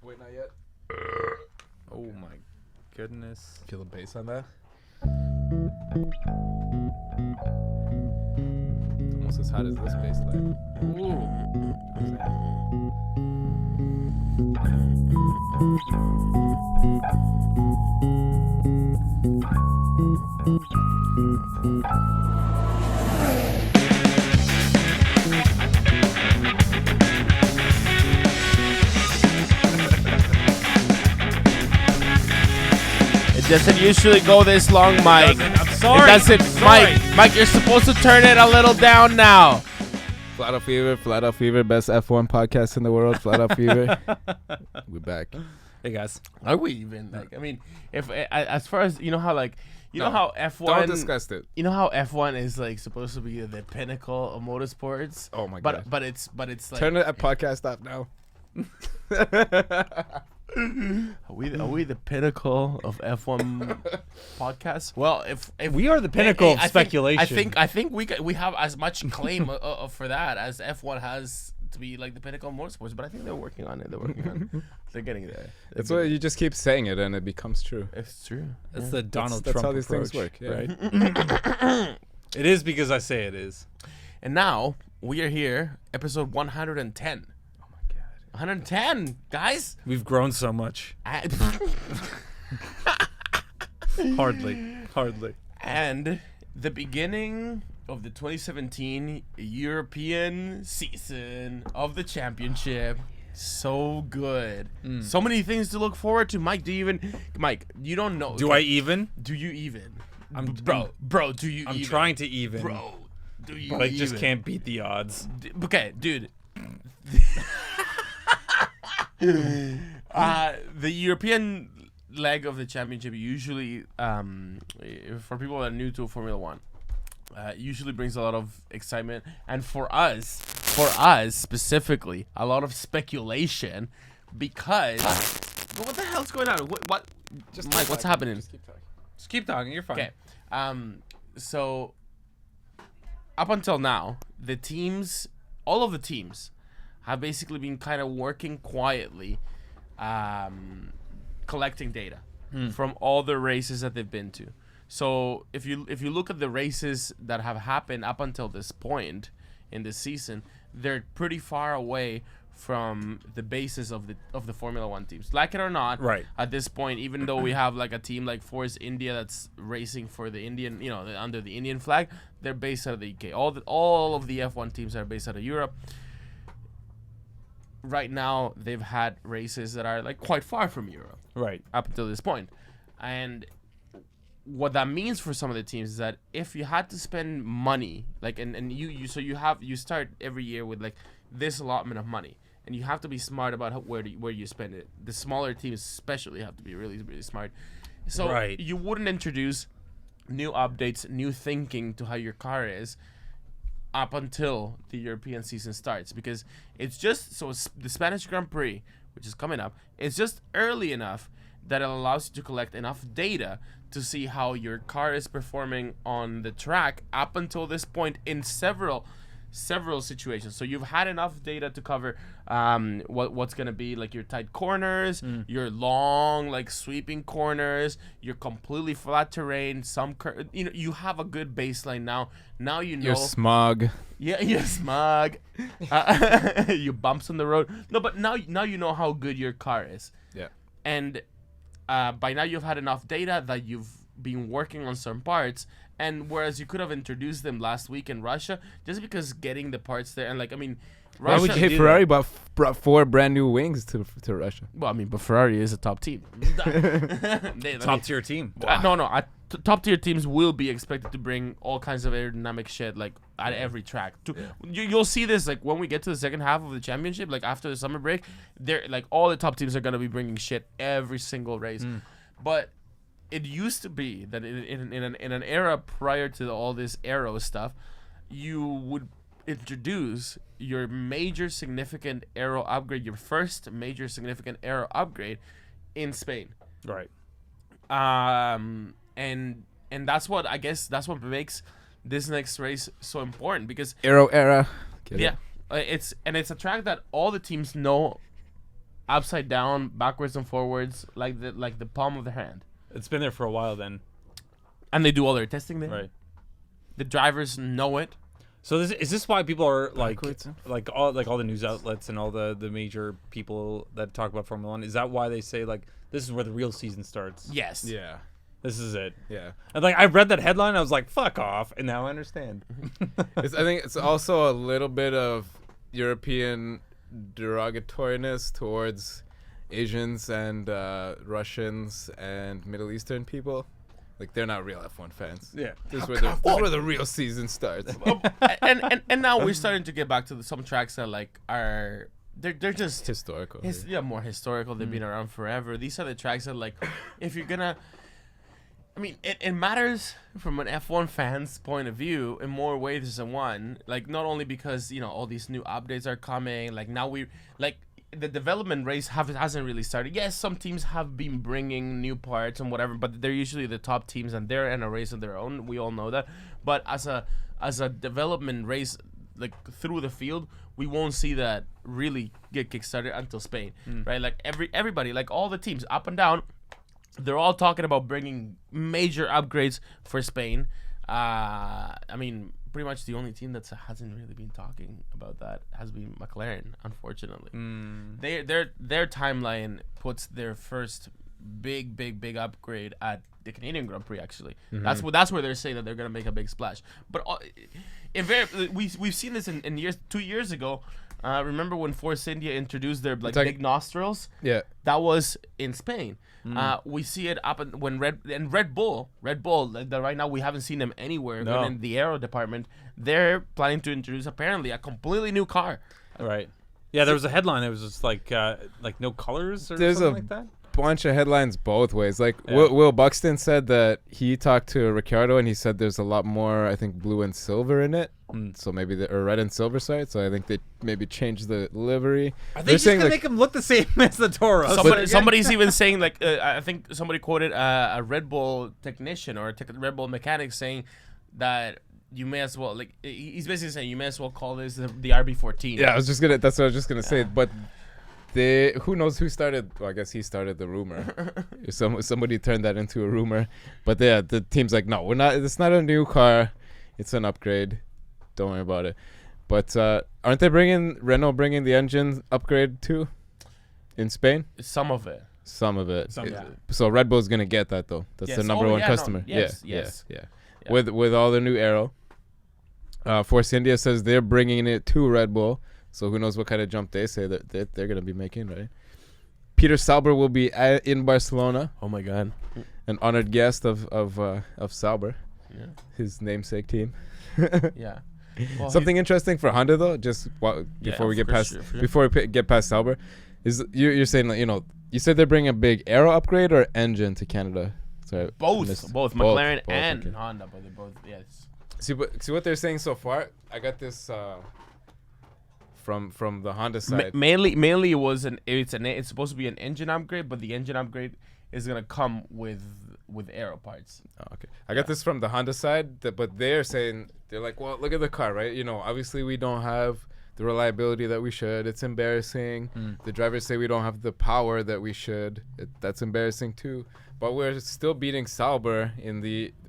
Wait, not yet. Oh my goodness. Feel the bass on that? Almost as hot as this bass line. It doesn't usually go this long, Mike. I'm sorry. It doesn't. I'm sorry. Mike, you're supposed to turn it a little down now. Flat Out Fever, best F1 podcast in the world. Flat Out Fever. We're back. Hey guys. Are we even like? I mean, if as far as you know how like you know No, how F1. Don't discuss it. You know how F1 is like supposed to be the pinnacle of motorsports. Oh my god. But it's like. Turn the podcast off now. Are we the pinnacle of F1 podcasts? Well, if We are the pinnacle of speculation. I think we have as much claim for that as F1 has to be like the pinnacle of motorsports. But I think they're working on it. They're getting there. That's why you just keep saying it and it becomes true. It's true. That's the Donald That's Trump how these approach, things work. Yeah. right? It is because I say it is. And now we are here, episode 110. 110, guys. We've grown so much. Hardly. And the beginning of the 2017 European season of the championship. So good. So many things to look forward to. Mike, you don't know. Do I even? Do you even? Bro, do you I'm even? trying to even. Bro, do you But I even? just can't beat the odds. Okay, dude. The European leg of the championship usually, for people that are new to Formula One, usually brings a lot of excitement, and for us specifically, a lot of speculation, because what the hell's going on? What? Just Mike, what's happening? Just keep talking. You're fine. Okay. So up until now, all of the teams have basically been kind of working quietly, collecting data from all the races that they've been to. So if you look at the races that have happened up until this point in this season, they're pretty far away from the basis of the Formula One teams. Like it or not, Right. at this point, even though we have like a team like Force India that's racing for the Indian, under the Indian flag, they're based out of the UK. All of the F1 teams are based out of Europe. Right now, they've had races that are like quite far from Europe, Right. up until this point. And what that means for some of the teams is that if you had to spend money, like and you start every year with like this allotment of money, and you have to be smart about where you spend it. The smaller teams especially have to be really, really smart. So Right. you wouldn't introduce new updates, new thinking to how your car is up until the European season starts, because it's just the Spanish Grand Prix, which is coming up, it's just early enough that it allows you to collect enough data to see how your car is performing on the track up until this point in several situations. So you've had enough data to cover what's going to be like your tight corners, your long like sweeping corners, your completely flat terrain, you have a good baseline now. Now you know Your smog. Yeah, your smog. Your bumps on the road. No, but now you know how good your car is. Yeah. And by now you've had enough data that you've been working on some parts, and whereas you could have introduced them last week in Russia, just because getting the parts there, and like, I mean, Why would Russia, Ferrari brought 4 brand new wings to Russia? well, I mean, but Ferrari is a top team. Top tier team. Top tier teams will be expected to bring all kinds of aerodynamic shit like at every track. You'll see this like when we get to the second half of the championship, like after the summer break, they're like all the top teams are gonna be bringing shit every single race. But it used to be that in an era prior to all this aero stuff, you would introduce your major significant aero upgrade, your first major significant aero upgrade in Spain. Right. And that's what makes this next race so important, because Aero era. Get it? it's a track that all the teams know upside down, backwards and forwards, like the palm of their hand. It's been there for a while then. And they do all their testing there. Right. The drivers know it. So is this why people are like Backwards. all the news outlets and all the major people that talk about Formula 1? Is that why they say like this is where the real season starts? Yes. Yeah. This is it. Yeah. And like I read that headline, I was like, "Fuck off!" And now I understand. I think it's also a little bit of European derogatoriness towards Asians and Russians and Middle Eastern people. Like they're not real F1 fans. Yeah. This is where the real season starts. and now we're starting to get back to some tracks that like are they're just Historical. more historical. They've been around forever. These are the tracks that like if you're gonna. I mean, it matters from an F1 fan's point of view in more ways than one. Like, not only because, all these new updates are coming. Like, now the development race hasn't really started. Yes, some teams have been bringing new parts and whatever, but they're usually the top teams and they're in a race of their own. We all know that. But as a development race, like, through the field, we won't see that really get kickstarted until Spain, right? Like, everybody, like, all the teams, up and down, they're all talking about bringing major upgrades for Spain. I mean, pretty much the only team that hasn't really been talking about that has been McLaren, unfortunately. Their timeline puts their first big upgrade at the Canadian Grand Prix. Actually, that's where they're saying that they're gonna make a big splash. But we've seen this in years. 2 years ago. Remember when Force India introduced their big nostrils? Yeah. That was in Spain. We see it up when Red Bull. Right now we haven't seen them anywhere. No. In the aero department, they're planning to introduce apparently a completely new car. Right. Yeah, there was a headline. It was just like no colors or There's something a like that. bunch of headlines both ways. Like Yeah. Will Buxton said that he talked to Ricciardo and he said there's a lot more, I think, blue and silver in it. So maybe or red and silver, sorry. So I think they maybe changed the livery. Are they just gonna make them look the same as the Toro? Somebody's even saying I think somebody quoted a Red Bull technician or a Red Bull mechanic saying that you may as well he's basically saying you may as well call this the RB14. Yeah, that's what I was just gonna say. But who knows who started? Well, I guess he started the rumor. Somebody turned that into a rumor. But yeah, the team's like, no, we're not. It's not a new car. It's an upgrade. Don't worry about it. But aren't they Renault bringing the engine upgrade too in Spain? Some of it. Some of it. Some of it. So Red Bull's gonna get that though. That's Yes. the number Oh, one yeah, no. customer. Yes, Yeah. yes. Yeah. Yeah. With all the new aero. Force India says they're bringing it to Red Bull. So who knows what kind of jump they say that they're going to be making, right? Peter Sauber will be in Barcelona, Oh my God. an honored guest of Sauber, Yeah. his namesake team. Yeah. Well, Something interesting for Honda though, just before we get past get past Sauber, is you're saying you said they're bringing a big aero upgrade or engine to Canada. Sorry, both McLaren and okay. Honda, but they both yes. See what they're saying so far. I got this from the Honda side. Mainly it's supposed to be an engine upgrade, but the engine upgrade is gonna come with aero parts. Oh, okay. I got this from the Honda side, but they're saying, they're like, well, look at the car, right? Obviously we don't have the reliability that we should. It's embarrassing. The drivers say we don't have the power that we should. That's embarrassing too. But we're still beating Sauber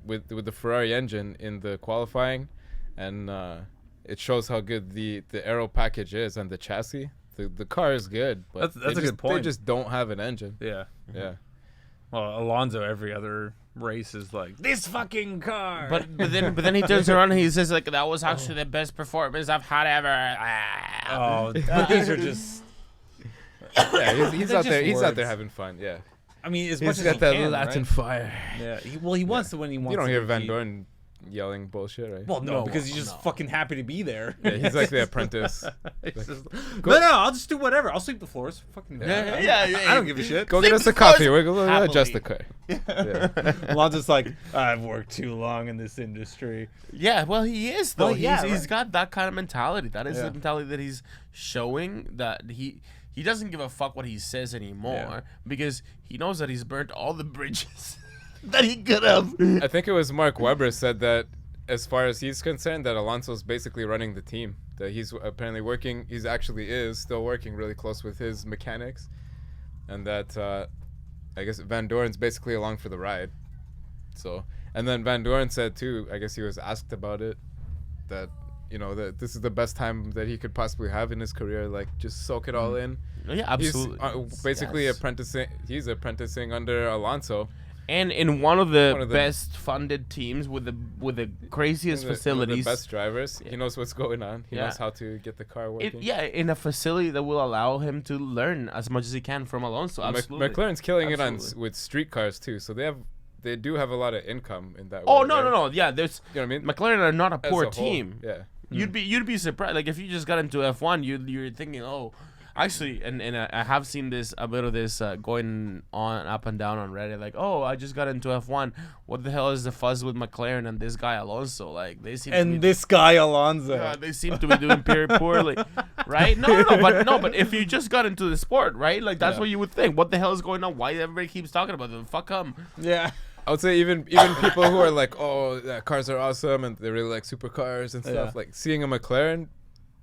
with the Ferrari engine in the qualifying, and it shows how good the aero package is and the chassis. The car is good, but that's a good point. They just don't have an engine. Yeah. Yeah. Well, Alonso every other race is like this fucking car. But then he turns around and he says like that was actually the best performance I've had ever. Oh, but these are just. Yeah, he's They're out there. just He's out there words. having fun. Yeah. I mean, as much He's as got he that can, Latin right? fire. Yeah. He wants to when he wants. You don't to hear be Van beat. Dorn yelling bullshit, right? Well, no, No, because he's just fucking happy to be there. Yeah, he's like the apprentice. He's just, no, I'll just do whatever. I'll sweep the floors. Fucking Yeah. I don't give a shit. Go get us a the floors coffee. We'll happily. adjust the car. Yeah. Alonso's like, I've worked too long in this industry. Yeah, well, he is though. Well, yeah, he's right. got that kind of mentality. That is Yeah. the mentality that he's showing. That he doesn't give a fuck what he says anymore Yeah. because he knows that he's burnt all the bridges that he could have. I think it was Mark Webber said that as far as he's concerned, that Alonso's basically running the team. That he's apparently working. He's actually still working really close with his mechanics, and that I guess Van Doren's basically along for the ride. So, and then Van Doren said too, I guess he was asked about it, that that this is the best time that he could possibly have in his career. Like, just soak it all in. Yeah, absolutely. He's basically apprenticing. He's apprenticing under Alonso. And in one of the best funded teams with the craziest facilities, the best drivers. He knows what's going on. He knows how to get the car working. In a facility that will allow him to learn as much as he can from Alonso. Absolutely. McLaren's killing it with street cars too. So they do have a lot of income in that. Oh way, no, right? no. Yeah, there's. You know what I mean? McLaren are not a As poor a whole, team. Yeah. You'd be surprised. Like, if you just got into F1, you're thinking, oh, actually, and I have seen a bit of this going on up and down on Reddit. Like, oh, I just got into F1. What the hell is the fuzz with McLaren and this guy Alonso? Like, they seem this guy Alonso. they seem to be doing very poorly, right? No, but if you just got into the sport, right? Like, that's what you would think. What the hell is going on? Why everybody keeps talking about them? Fuck them. Yeah. I would say even people who are like, oh, cars are awesome and they really like supercars and stuff. Like, seeing a McLaren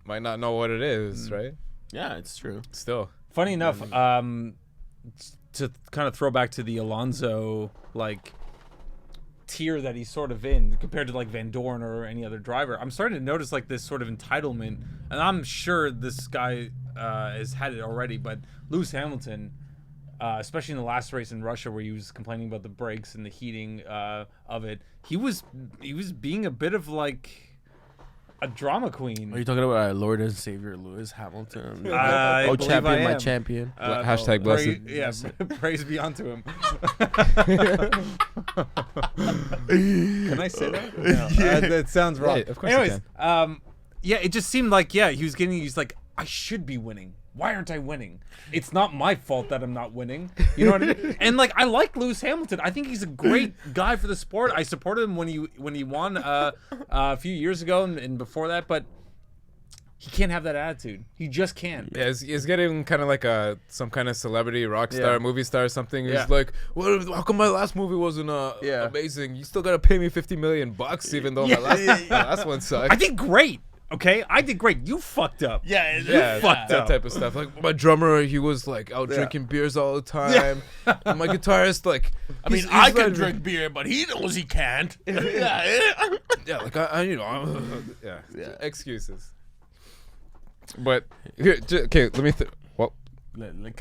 might not know what it is, right? Yeah, it's true. Still. Funny enough, to kind of throw back to the Alonso like tier that he's sort of in compared to like Van Dorn or any other driver, I'm starting to notice like this sort of entitlement, and I'm sure this guy has had it already, but Lewis Hamilton, especially in the last race in Russia where he was complaining about the brakes and the heating of it, he was being a bit of like a drama queen. Are you talking about our Lord and Savior Lewis Hamilton? Oh, champion, my champion. Hashtag blessed. Yes, praise be unto him. Can I say that? No, that sounds wrong. Yeah, of course. Anyways, yeah, it just seemed like he's like, I should be winning. Why aren't I winning? It's not my fault that I'm not winning. You know what I mean? And like, I like Lewis Hamilton. I think he's a great guy for the sport. I supported him when he won a few years ago and before that, but he can't have that attitude. He just can't. Yeah, he's getting kind of like some kind of celebrity rock star, movie star or something. He's like, well, how come my last movie wasn't amazing? You still gotta pay me $50 million even though my last one sucked. I did great. Okay, I did great. You fucked up. Yeah, fucked that up. type of stuff. Like, my drummer, he was like out drinking beers all the time. And my guitarist, like, I mean, I can drink beer, but he knows he can't. Like excuses. But okay, let me.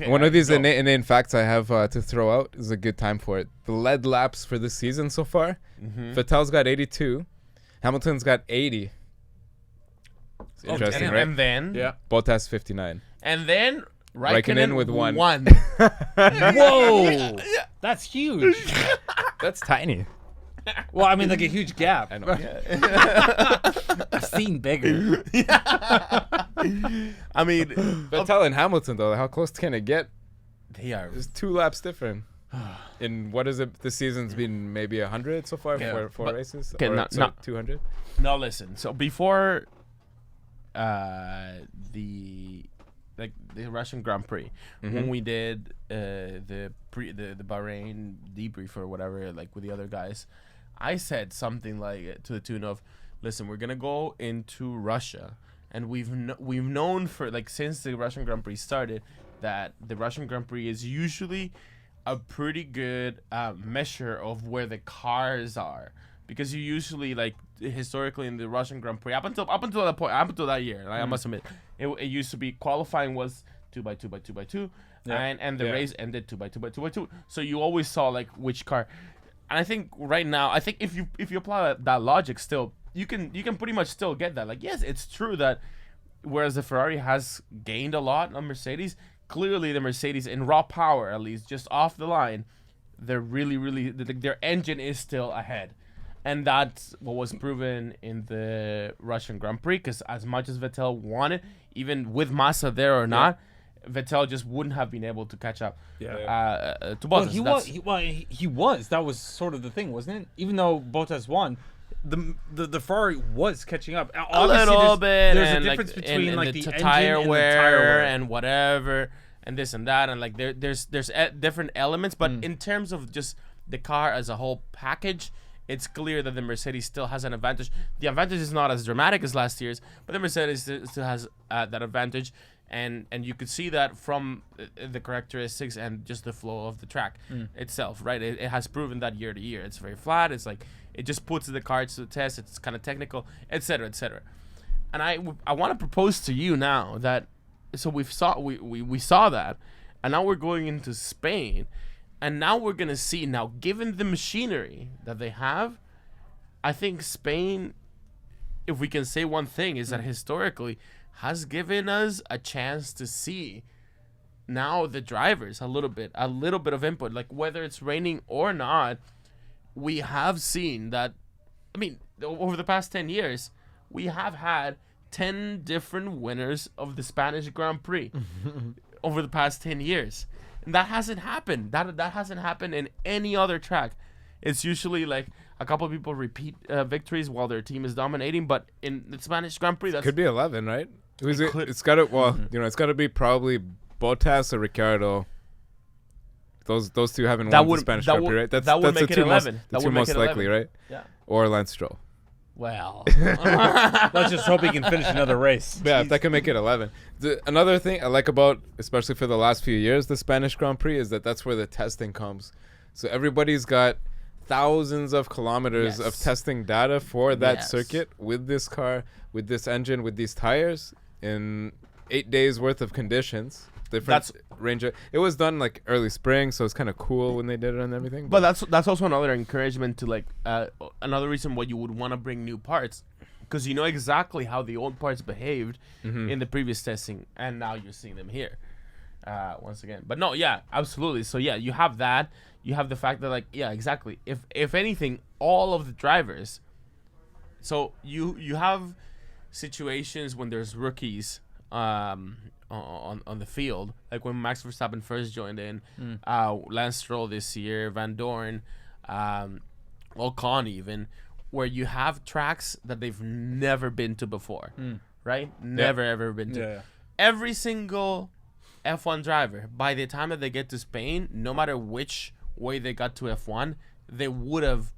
One of these inane facts I have to throw out is a good time for it. The lead laps for this season so far, Vettel's got 82, Hamilton's got 80. Interesting, right? And then Bottas 59. And then Raikkonen with one. Whoa, that's huge. That's tiny. Well, I mean, like a huge gap. I know. I've seen bigger. I mean, Vettel and Hamilton though, how close can it get? They are. It's 2 laps different. In what is it? This season's been maybe 100 so far for 4 races. Okay, or, not 200. No, listen. So before the Russian Grand Prix, when we did the Bahrain debrief or whatever, like with the other guys, I said something like to the tune of, "Listen, we're gonna go into Russia, and we've known for like since the Russian Grand Prix started that the Russian Grand Prix is usually a pretty good measure of where the cars are." Because you usually, like, historically in the Russian Grand Prix, up until that point, up until that year, I must admit, it used to be qualifying was 2x2x2x2, and the race ended 2x2x2x2. So you always saw like which car. And I think right now, if you apply that logic, still you can pretty much still get that. Like, yes, it's true that whereas the Ferrari has gained a lot on Mercedes, clearly the Mercedes in raw power, at least just off the line, they're really their engine is still ahead. And that's what was proven in the Russian Grand Prix, because as much as Vettel wanted, even with Massa there or not, Vettel just wouldn't have been able to catch up to Bottas. Well, he was. That was sort of the thing, wasn't it? Even though Bottas won, the Ferrari was catching up. A little bit. There's and a difference between and like the the tire engine wear and and whatever, and this and that, and like there's different elements, but in terms of just the car as a whole package, it's clear that the Mercedes still has an advantage. The advantage is not as dramatic as last year's, but the Mercedes still has that advantage. and you could see that from the characteristics and just the flow of the track itself, right? It has proven that year to year. It's very flat. It's like it just puts the cars to the test. It's kind of technical, etc., etc. And I want to propose to you now that so we saw that, and now we're going into Spain, and now we're gonna see now given the machinery that they have, I think Spain, if we can say one thing, is that historically has given us a chance to see now the drivers a little bit of input, like whether it's raining or not. We have seen that, I mean, over the past 10 years, we have had 10 different winners of the Spanish Grand Prix over the past 10 years. And that hasn't happened. That hasn't happened in any other track. It's usually like a couple of people repeat victories while their team is dominating, but in the Spanish Grand Prix, that's could be 11, right? It's got to, well, it's got to be probably Bottas or Ricciardo. Those two haven't won the Spanish Grand Prix, right? That's make it 11. The two most likely, right? Yeah. Or Lance Stroll. Well, let's just hope he can finish another race. Yeah, if that can make it 11. Another thing I like about, especially for the last few years, the Spanish Grand Prix is that's where the testing comes. So everybody's got thousands of kilometers of testing data for that circuit with this car, with this engine, with these tires in 8 days worth of conditions. Different range. It was done like early spring, so it's kind of cool when they did it and everything. But that's also another encouragement to like another reason why you would want to bring new parts, because you know exactly how the old parts behaved in the previous testing, and now you're seeing them here once again. But no, yeah, absolutely. So yeah, you have that. You have the fact that like exactly. If anything, all of the drivers. So you have situations when there's rookies on the field, like when Max Verstappen first joined in, Lance Stroll this year, Van Dorn, Ocon even, where you have tracks that they've never been to before, right? Never ever been to. Yeah. Every single F1 driver, by the time that they get to Spain, no matter which way they got to F1, they would have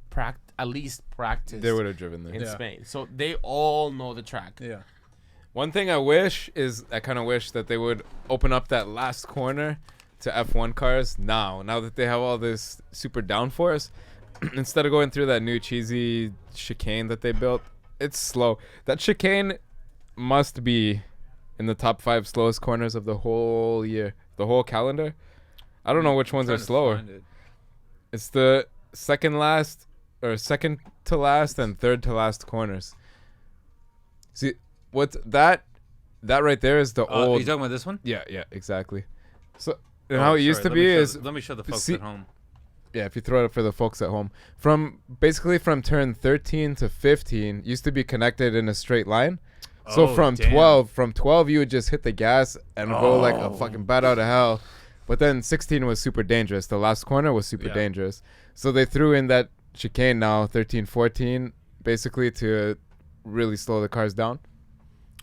at least practiced. They would have driven there in Spain, so they all know the track. Yeah. One thing I wish is I kind of wish that they would open up that last corner to F1 cars now that they have all this super downforce. Instead of going through that new cheesy chicane that they built, it's slow. That chicane must be in the top 5 slowest corners of the whole year, the whole calendar. I don't know which ones are slower. It's the second to last and third to last corners. See, what's that right there is the old. Are you talking about this one? Yeah, exactly. So and how it used to be is. Let me show the folks at home. Yeah, if you throw it up for the folks at home, from turn 13 to 15 used to be connected in a straight line. So from 12 you would just hit the gas and go like a fucking bat out of hell. But then 16 was super dangerous. The last corner was super dangerous. So they threw in that chicane now, 13, 14, basically to really slow the cars down.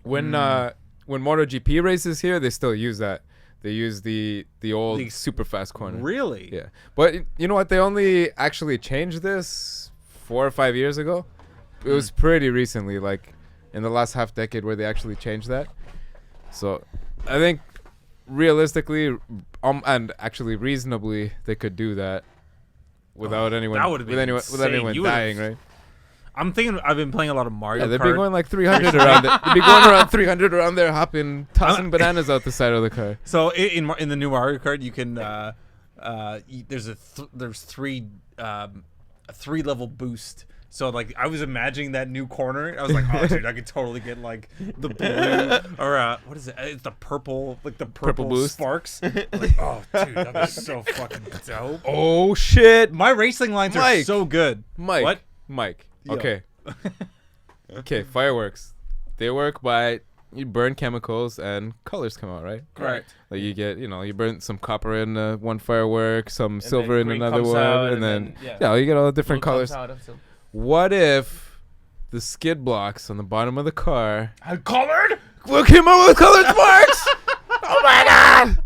When MotoGP races here, they still use that. They use the old super fast corner. Really? Yeah. But you know what? They only actually changed this 4 or 5 years ago. It was pretty recently, like in the last half decade, where they actually changed that. So I think realistically, and actually reasonably, they could do that without anyone dying, right? I'm thinking I've been playing a lot of Mario Kart. They've been going like 300 around there. They've been going around 300 around there, tossing bananas out the side of the car. So in the new Mario Kart, you can there's a 3-level boost. So like I was imagining that new corner. I was like, oh dude, I could totally get like the blue or what is it? It's the purple, like the purple boost sparks. Like, oh dude, that was so fucking dope. Oh shit! My racing lines are so good. Mike. Okay. Okay, fireworks. They work by you burn chemicals and colors come out, right? Correct. Like you get, you burn some copper in one firework, some silver in another one, and then you get all the different colors. What if the skid blocks on the bottom of the car are colored? We came out with colored sparks! Oh my god!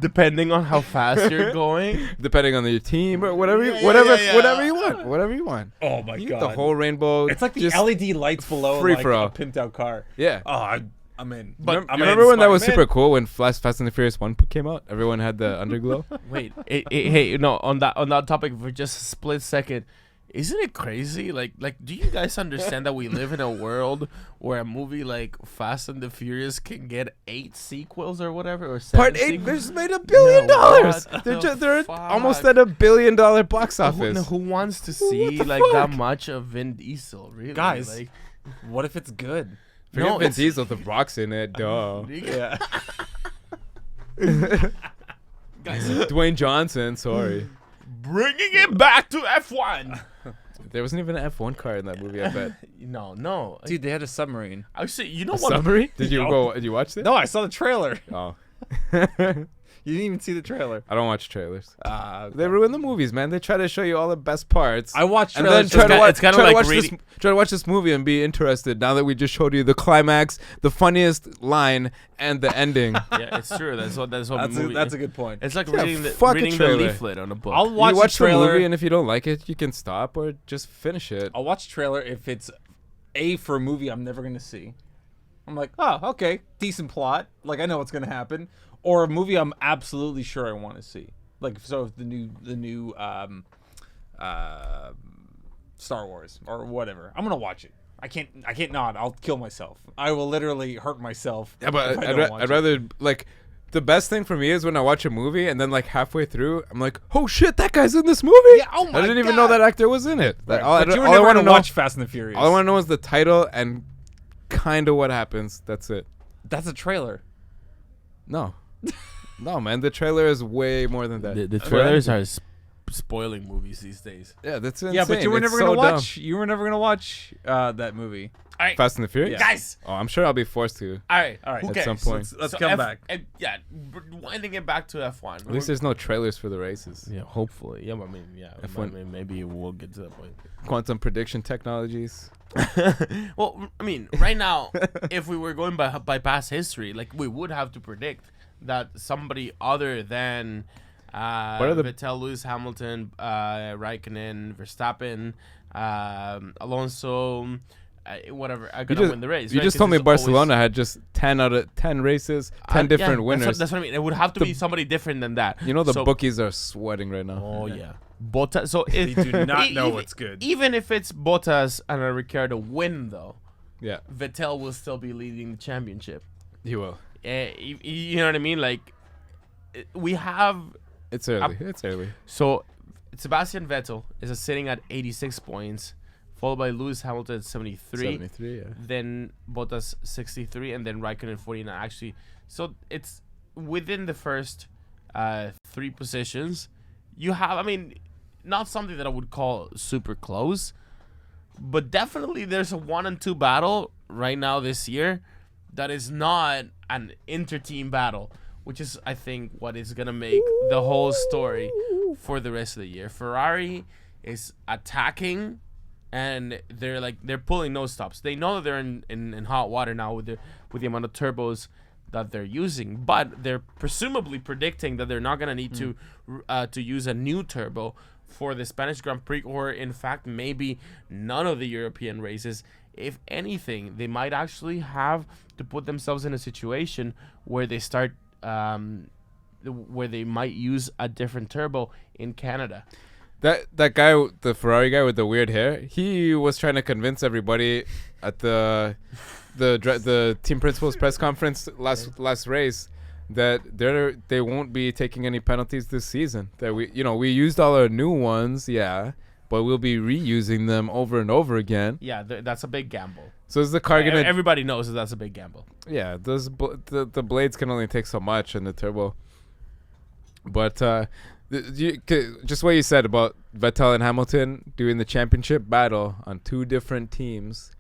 Depending on how fast you're going, depending on your team or whatever you want. Oh my god! The whole rainbow. It's like the LED lights below free like for all. A pimped out car. Yeah. Oh, I'm in. But I'm Remember when that was I'm in. super cool when Fast and the Furious 1 came out? Everyone had the underglow. Wait, hey, no. On that topic for just a split second, isn't it crazy? Like, do you guys understand that we live in a world where a movie like Fast and the Furious can get 8 sequels or whatever, or 7 Part 8 sequels? just made $1 billion. what They're the almost fuck? at $1 billion box office. Who wants to What see the like that fuck? much of Vin Diesel? Really, Guys. Like, What if it's good? Forget no, Vin it's- Diesel, The Rock's in it. Duh. Yeah. guys, Dwayne Johnson. Sorry, bringing it back to F1. there wasn't even an F1 car in that movie. I bet. No, Dude, they had a submarine. actually, you know A what? summary? Did you No. go? Did you watch it? No, I saw the trailer. Oh. You didn't even see the trailer. I don't watch trailers. Okay. They ruin the movies, man. They try to show you all the best parts. I watched and trailers. then try to ki- watch. it's kinda Try to like watch this. reading- Try to watch this movie and be interested. Now that we just showed you the climax, the funniest line, and the ending. Yeah, it's true. That's what that's movie. a good point. It's like Yeah, reading fuck a the trailer. leaflet on a book. I'll watch, You watch the trailer. the movie, and if you don't like it, you can stop or just finish it. I'll watch trailer if it's for a movie I'm never gonna see. I'm like, oh, okay, decent plot. Like I know what's gonna happen. Or a movie I'm absolutely sure I want to see. Like so, if the new Star Wars or whatever, I'm gonna watch it. I can't not. I'll kill myself. I will literally hurt myself. Yeah, but if I I'd, don't watch I'd it. rather like. The best thing for me is when I watch a movie and then like halfway through, I'm like, "Oh shit, that guy's in this movie!" Yeah, oh my I didn't even know God. that actor was in it. Right, All, but you were all I never want to gonna know, watch Fast and the Furious. all I want to know is the title and kind of what happens. That's it. That's a trailer. No, no, man. The trailer is way more than that. the For trailers anything. are spoiling movies these days. Yeah, that's insane. Yeah, but you were It's never so gonna dumb. watch. You were never gonna watch that movie. All right, Fast and the Furious. Yeah. guys. Oh, I'm sure I'll be forced to. All right, All right. Who At cares? some point. Let's come back. Yeah, winding it back to F1. At least there's no trailers for the races. Yeah, hopefully. Yeah, but I mean, yeah. F1. Maybe we'll get to that point. Quantum prediction technologies. Well, I mean, right now, if we were going by past history, like we would have to predict that somebody other than are the- Vettel, Lewis Hamilton, Raikkonen, Verstappen, Alonso, whatever, are gonna win the race. You right? just 'Cause told me it's always- Barcelona had just 10 out of 10 races, 10 different yeah, winners. That's what I mean. It would have to The- be somebody different than that. You know the So- bookies are sweating right now. Oh yeah, Bottas. So They do not know what's good. Even if it's Bottas and a Ricciardo win, though, Yeah, Vettel will still be leading the championship. he will. You know what I mean? Like, we have It's early. It's early. so Sebastian Vettel is sitting at 86 points, followed by Lewis Hamilton at 73. 73, yeah. Then Bottas 63, and then Raikkonen 49. Actually, so it's within the first 3 positions. You have, I mean, not something that I would call super close, but definitely there's a 1 and 2 battle right now this year that is not an inter-team battle, which is, I think, what is gonna make the whole story for the rest of the year. Ferrari is attacking, and they're pulling no stops. They know that they're in hot water now with the amount of turbos that they're using, but they're presumably predicting that they're not gonna need to use a new turbo for the Spanish Grand Prix, or in fact maybe none of the European races. If anything, they might actually have to put themselves in a situation where they start where they might use a different turbo in Canada. That guy, the Ferrari guy with the weird hair, he was trying to convince everybody at the team principals press conference last race that they won't be taking any penalties this season. That we used all our new ones, yeah, but we'll be reusing them over and over again. Yeah, that's a big gamble. So is the car gonna? Everybody knows that that's a big gamble. Yeah, the blades can only take so much in the turbo. But just what you said about Vettel and Hamilton doing the championship battle on 2 different teams.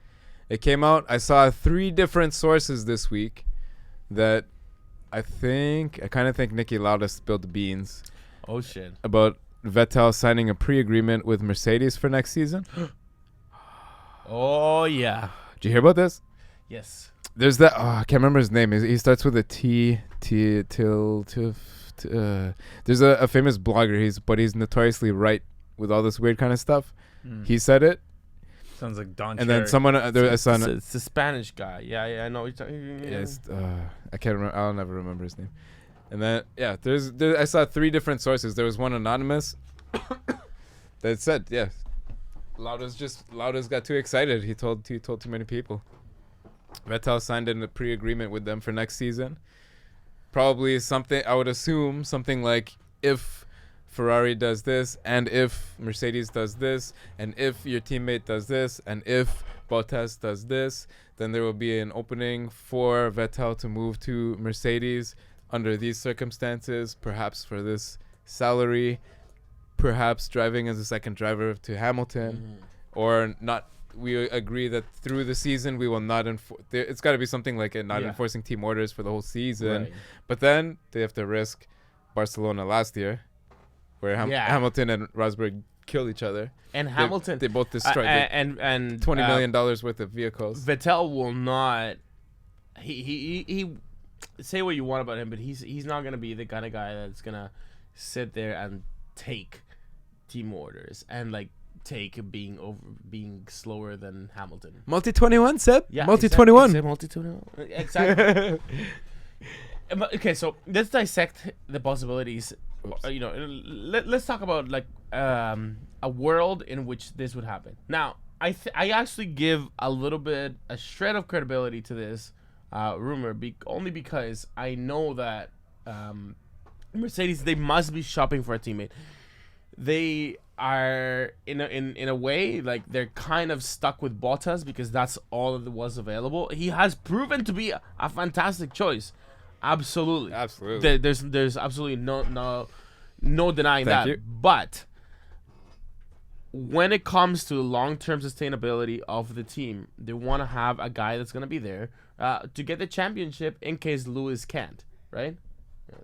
It came out, I saw 3 different sources this week that I kind of think Niki Lauda spilled the beans Oh shit. about Vettel signing a pre-agreement with Mercedes for next season. Oh yeah. Did you hear about this? Yes. There's that. Oh, I can't remember his name. He starts with a T. There's a famous blogger. He's notoriously right with all this weird kind of stuff. He said it. Sounds like Don. And then someone I saw. It's the Spanish guy. Yeah, I know. I can't remember. I'll never remember his name. And then I saw 3 different sources. There was one anonymous that said, Lauda's got too excited. He told too many people. Vettel signed in a pre-agreement with them for next season. Probably something, I would assume, something like if Ferrari does this, and if Mercedes does this, and if your teammate does this, and if Bottas does this, then there will be an opening for Vettel to move to Mercedes under these circumstances, perhaps for this salary, perhaps driving as a second driver to Hamilton, or not. We agree that through the season we will not enforce. It's got to be something like it, not enforcing team orders for the whole season. Right. But then they have to risk Barcelona last year, where Hamilton and Rosberg killed each other. And Hamilton, they both destroyed and $20 million worth of vehicles. Vettel will not. He say what you want about him, but he's not gonna be the kind of guy that's gonna sit there and take team orders and like take being slower than Hamilton. Multi-21, Seb? Yeah, Multi-21. Multi-21. Exactly. Okay, so let's dissect the possibilities. Let's talk about like a world in which this would happen. Now, I actually give a shred of credibility to this rumor, only because I know that Mercedes, they must be shopping for a teammate. They are in a way like they're kind of stuck with Bottas because that's all that was available. He has proven to be a fantastic choice. Absolutely. There's absolutely no denying that. You. But when it comes to long-term sustainability of the team, they want to have a guy that's going to be there to get the championship in case Lewis can't, right?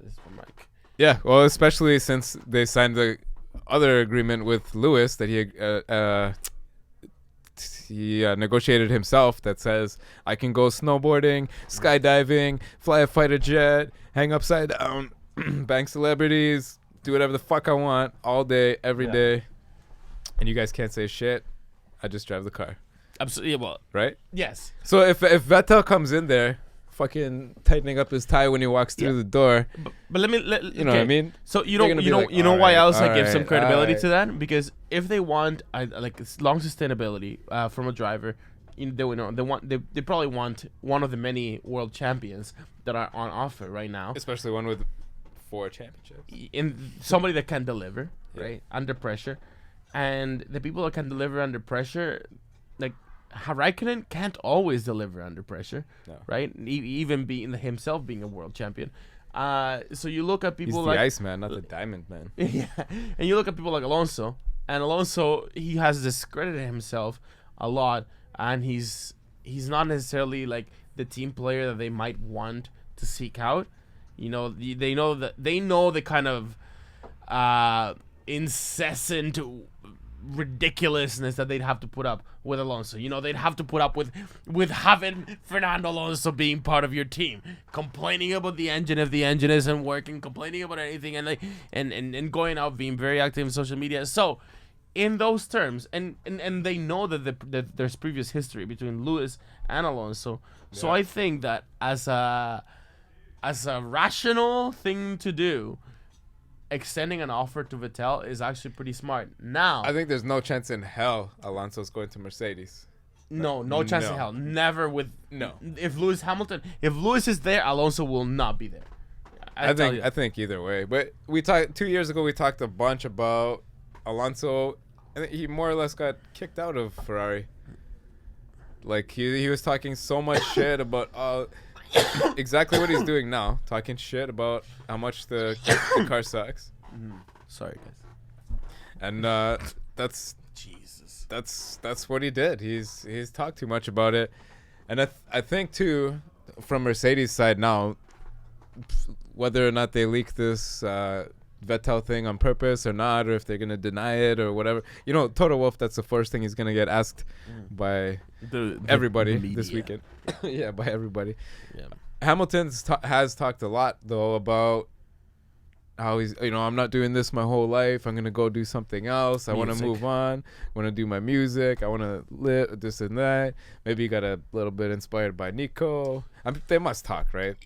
This is for Mike. Yeah, well, especially since they signed the other agreement with Lewis that he negotiated himself that says I can go snowboarding, skydiving, fly a fighter jet, hang upside down, bang celebrities, do whatever the fuck I want all day, every day, and you guys can't say shit. I just drive the car. Absolutely. Well, right? Yes. So if Vettel comes in there, fucking tightening up his tie when he walks through the door, but let me you know what I mean? So you know why else I give some credibility to that? Because if they want like long sustainability from a driver, they probably want one of the many world champions that are on offer right now, especially one with 4 championships, in somebody that can deliver right under pressure, and the people that can deliver under pressure, like Raikkonen can't always deliver under pressure, right? Even himself being a world champion. So you look at people like the Iceman, not the Diamond Man. Yeah, and you look at people like Alonso, and Alonso, he has discredited himself a lot, and he's not necessarily like the team player that they might want to seek out. You know, they know the kind of incessant ridiculousness that they'd have to put up with Alonso. You know, they'd have to put up with having Fernando Alonso being part of your team, complaining about the engine if the engine isn't working, complaining about anything, and going out being very active in social media. So in those terms, and they know that there's previous history between Lewis and Alonso. So I think that as a rational thing to do, extending an offer to Vettel is actually pretty smart. Now, I think there's no chance in hell Alonso's going to Mercedes. No chance in hell. Never with If Lewis is there, Alonso will not be there. I think either way. But 2 years ago we talked a bunch about Alonso, and he more or less got kicked out of Ferrari. Like he was talking so much shit about exactly what he's doing now, talking shit about how much the car sucks. Sorry, guys. And that's what he did. He's talked too much about it, and I think too, from Mercedes' side now, whether or not they leak this Vettel thing on purpose or not, or if they're gonna deny it or whatever. You know, Toto Wolff, that's the first thing he's gonna get asked by everybody this weekend. Yeah, by everybody. Yeah. Hamilton has talked a lot though about how he's, I'm not doing this my whole life. I'm gonna go do something else. I want to Music. move on. I want to do my music. I want to live this and that. Maybe he got a little bit inspired by Nico. They must talk, right?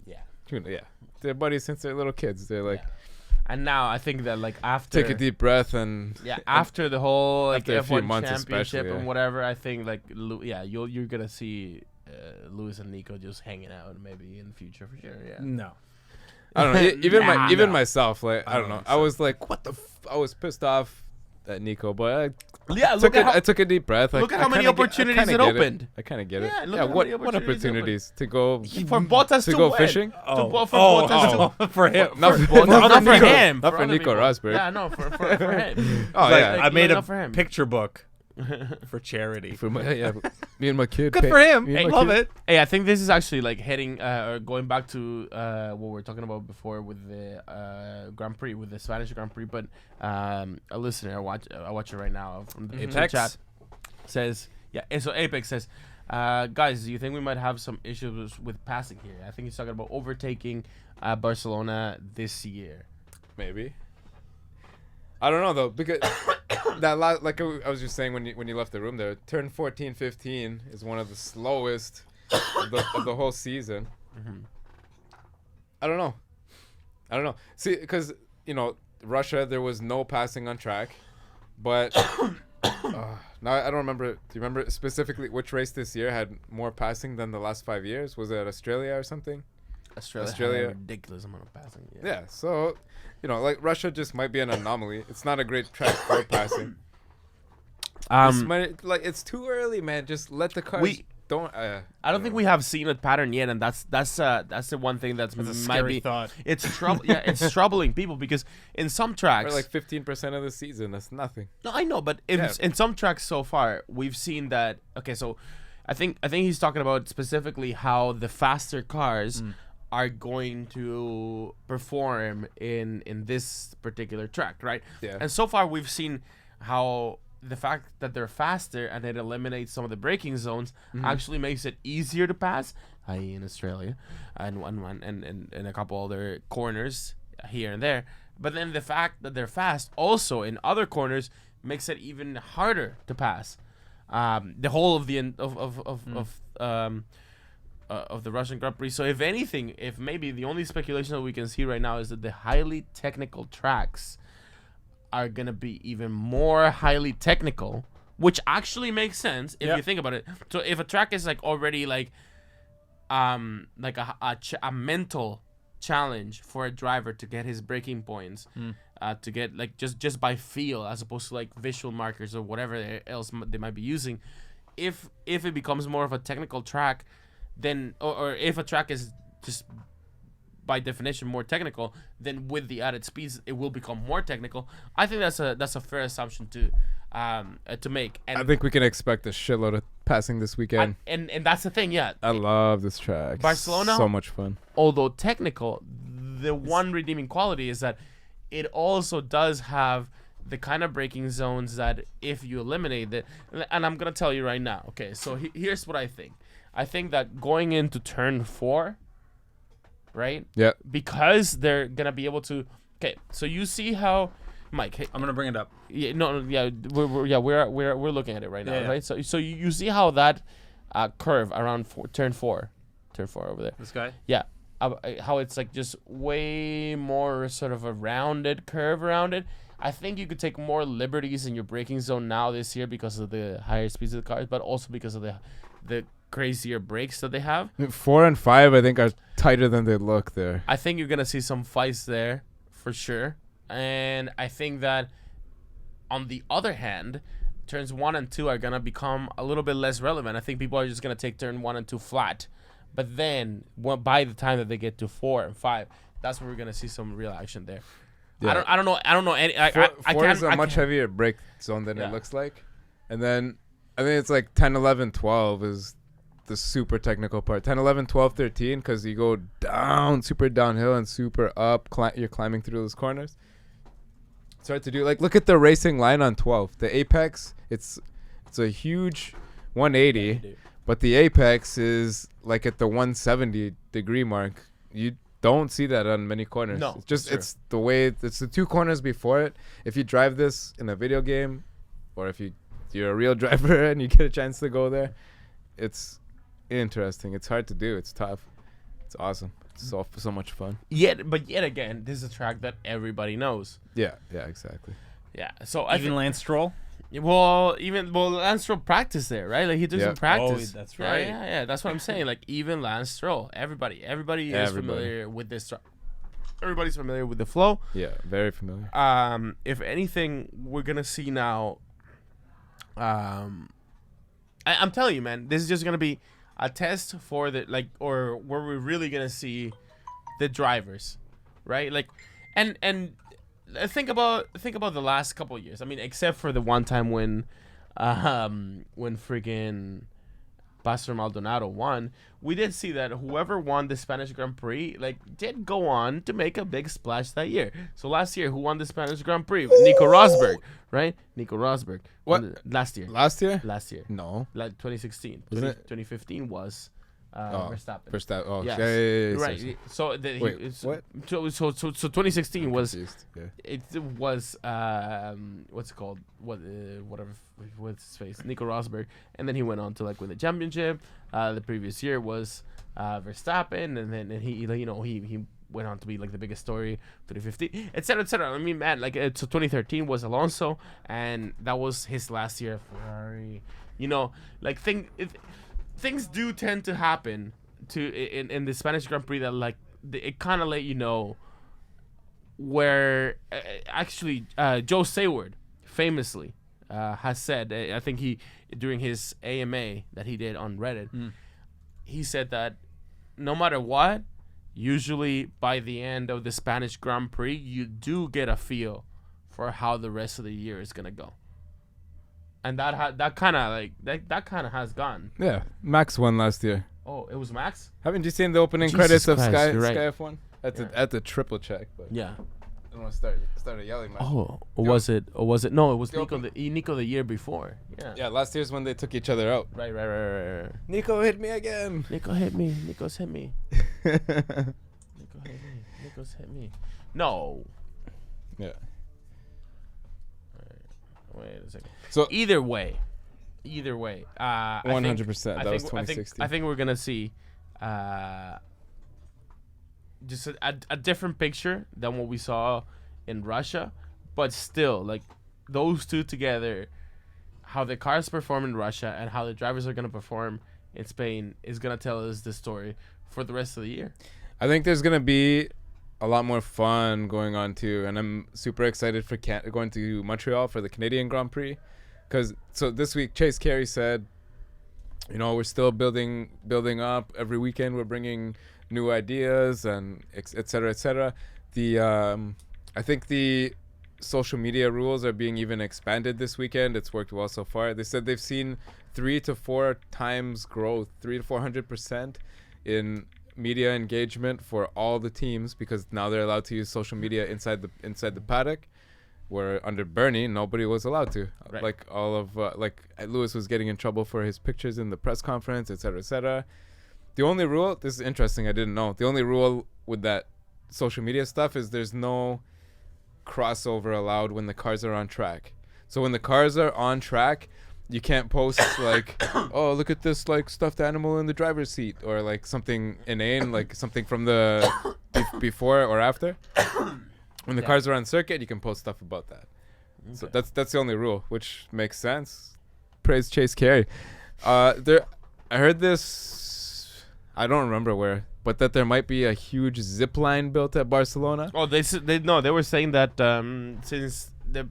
Yeah. Yeah, they're buddies since they're little kids. They're like, And now I think that like after take a deep breath and after the whole like after a few F1 months championship especially, and whatever, I think like you're gonna see Lewis and Nico just hanging out maybe in the future for sure. Yeah. No. I don't know. Even No. myself, like I don't know. think I was like, what the? I was pissed off at Nico, but Yeah. I took a deep breath. look at I how many kinda opportunities I it kinda get opened. I kind of get Yeah, it. look Yeah. at how What many opportunities to go for Bottas to go win. fishing? For Bottas to for him. Not for for Bottas, not for Nico, him. not for other Nico people. Rosberg. Yeah, no, for him. Oh Like, yeah. I made not a for him. picture book for charity. For my, yeah, me and my kid. Good for him. me and my Love kid. it. Hey, I think this is actually like heading or going back to what we were talking about before with the Grand Prix, with the Spanish Grand Prix. But a listener, I watch it right now from the Apex? chat, says, and so Apex says, guys, do you think we might have some issues with passing here? I think he's talking about overtaking Barcelona this year. Maybe. I don't know though, because like I was just saying when you left the room there, turn 14, 15 is one of the slowest of the whole season. Mm-hmm. I don't know. See, because Russia, there was no passing on track, but now I don't remember. Do you remember specifically which race this year had more passing than the last 5 years? Was it Australia or something? Australia had a ridiculous amount of passing. Yeah, so like Russia just might be an anomaly. It's not a great track for passing. It's too early, man. Just let the cars. I don't think we have seen a pattern yet, and that's the one thing that's a might scary be thought. It's trouble. Yeah, it's troubling people because in some tracks, Or like 15% of the season. That's nothing. no, I know, but in some tracks so far, we've seen that. Okay, so I think he's talking about specifically how the faster cars are going to perform in this particular track, right? Yeah. And so far, we've seen how the fact that they're faster and it eliminates some of the braking zones actually makes it easier to pass, i.e. in Australia, and a couple other corners here and there. But then the fact that they're fast also in other corners makes it even harder to pass. The whole of the of the Russian Grand Prix. So if anything, if maybe the only speculation that we can see right now is that the highly technical tracks are gonna be even more highly technical, which actually makes sense if you think about it. So if a track is like already like a mental challenge for a driver to get his braking points, to get like just by feel as opposed to like visual markers or whatever else they might be using, if it becomes more of a technical track, then or if a track is just by definition more technical, then with the added speeds it will become more technical. I think that's a fair assumption to make. And I think we can expect a shitload of passing this weekend. and that's the thing, yeah. I love this track. Barcelona, so much fun. Although technical, the one redeeming quality is that it also does have the kind of braking zones that if you eliminate it, and I'm gonna tell you right now. Okay, so here's what I think. I think that going into turn 4, right? Yeah. Because they're gonna be able to. Okay, so you see how, Mike. Hey, I'm gonna bring it up. yeah, no, yeah, we're looking at it right now, Yeah, yeah. right? So you see how that curve around turn 4 over there. This guy. Yeah, how it's like just way more sort of a rounded curve around it. I think you could take more liberties in your braking zone now this year because of the higher speeds of the cars, but also because of the crazier brakes that they have. 4 and 5, I think, are tighter than they look there. I think you're gonna see some fights there for sure, and I think that on the other hand, turns 1 and 2 are gonna become a little bit less relevant. I think people are just gonna take turn 1 and 2 flat, but then by the time that they get to 4 and 5, that's where we're gonna see some real action there. Yeah. I don't know any. I Four can't. is a much heavier brake zone than it looks like. And then I think it's like 10, 11, 12 is the super technical part. 10, 11, 12, 13, because you go down, super downhill and super up. You're climbing through those corners. It's hard to do. Like, look at the racing line on 12. The apex, it's a huge 180, but the apex is like at the 170 degree mark. don't see that on many corners. No, it's just for sure. it's the way it's the two corners before it. If you drive this in a video game, or if you're a real driver and you get a chance to go there, it's interesting. It's hard to do. It's tough. It's awesome. It's so much fun. Yet again, this is a track that everybody knows. Yeah, exactly. Yeah. So Even Lance Stroll. Lance Stroll practiced there, right? Like he did some practice. Oh, that's right. Yeah. That's what I'm saying. Like even Lance Stroll, everybody is familiar with this. Everybody's familiar with the flow. Yeah, very familiar. If anything, we're gonna see now. I'm telling you, man, this is just gonna be a test for or where we're really gonna see the drivers, right? Like, and think about the last couple of years. I mean, except for the one time when freaking Pastor Maldonado won, we did see that whoever won the Spanish Grand Prix did go on to make a big splash that year. So last year, who won the Spanish Grand Prix? Nico Rosberg, right? Nico Rosberg. What? Last year? Last year? Last year. No. 2016. Isn't it? 2015 was Verstappen. Verstappen. Oh, Yes. yeah. Right. So what? So 2016 was Confused. Yeah. it was what's it called? Whatever. What's his face? Nico Rosberg, and then he went on to win the championship. The previous year was Verstappen, and then he went on to be the biggest story. 2015, etc., etc. I mean, man, so 2013 was Alonso, and that was his last year at Ferrari. Things do tend to happen in the Spanish Grand Prix that it kind of let you know where actually Joe Sayward famously has said, I think he during his AMA that he did on Reddit, he said that no matter what, usually by the end of the Spanish Grand Prix, you do get a feel for how the rest of the year is gonna go. And that kind of has gone. Yeah, Max won last year. Oh, it was Max? Haven't you seen the opening Jesus credits of Christ, Sky you're right. F1? At the triple check, but Yeah. I don't want to start yelling. Man. Oh, was it? No, it was The Nico the year before. Yeah. Yeah, last year's when they took each other out. Right. Nico hit me again. Nico hit me. Nico's hit me. Nico's hit me. No. Yeah. Wait a second. So Either way, 100%. I That was think 2016. I think we're gonna see just a different picture than what we saw in Russia, but still those two together, how the cars perform in Russia and how the drivers are gonna perform in Spain is gonna tell us the story for the rest of the year. I think there's gonna be a lot more fun going on too, and I'm super excited for going to Montreal for the Canadian Grand Prix, because this week Chase Carey said, we're still building up. Every weekend we're bringing new ideas and et cetera. I think the social media rules are being even expanded this weekend. It's worked well so far. They said they've seen 3 to 4 times growth, 300 to 400% in media engagement for all the teams, because now they're allowed to use social media inside the paddock, where under Bernie nobody was allowed to. Right. All of Lewis was getting in trouble for his pictures in the press conference, etc. The only rule, this is interesting, I didn't know, the only rule with that social media stuff is there's no crossover allowed when the cars are on track. So when the cars are on track, you can't post oh, look at this stuffed animal in the driver's seat, or something inane, something from the before or after. When the cars are on circuit, you can post stuff about that. Okay. So that's the only rule, which makes sense. Praise Chase Carey. I heard this, I don't remember where, but that there might be a huge zip line built at Barcelona. Oh, they were saying that since the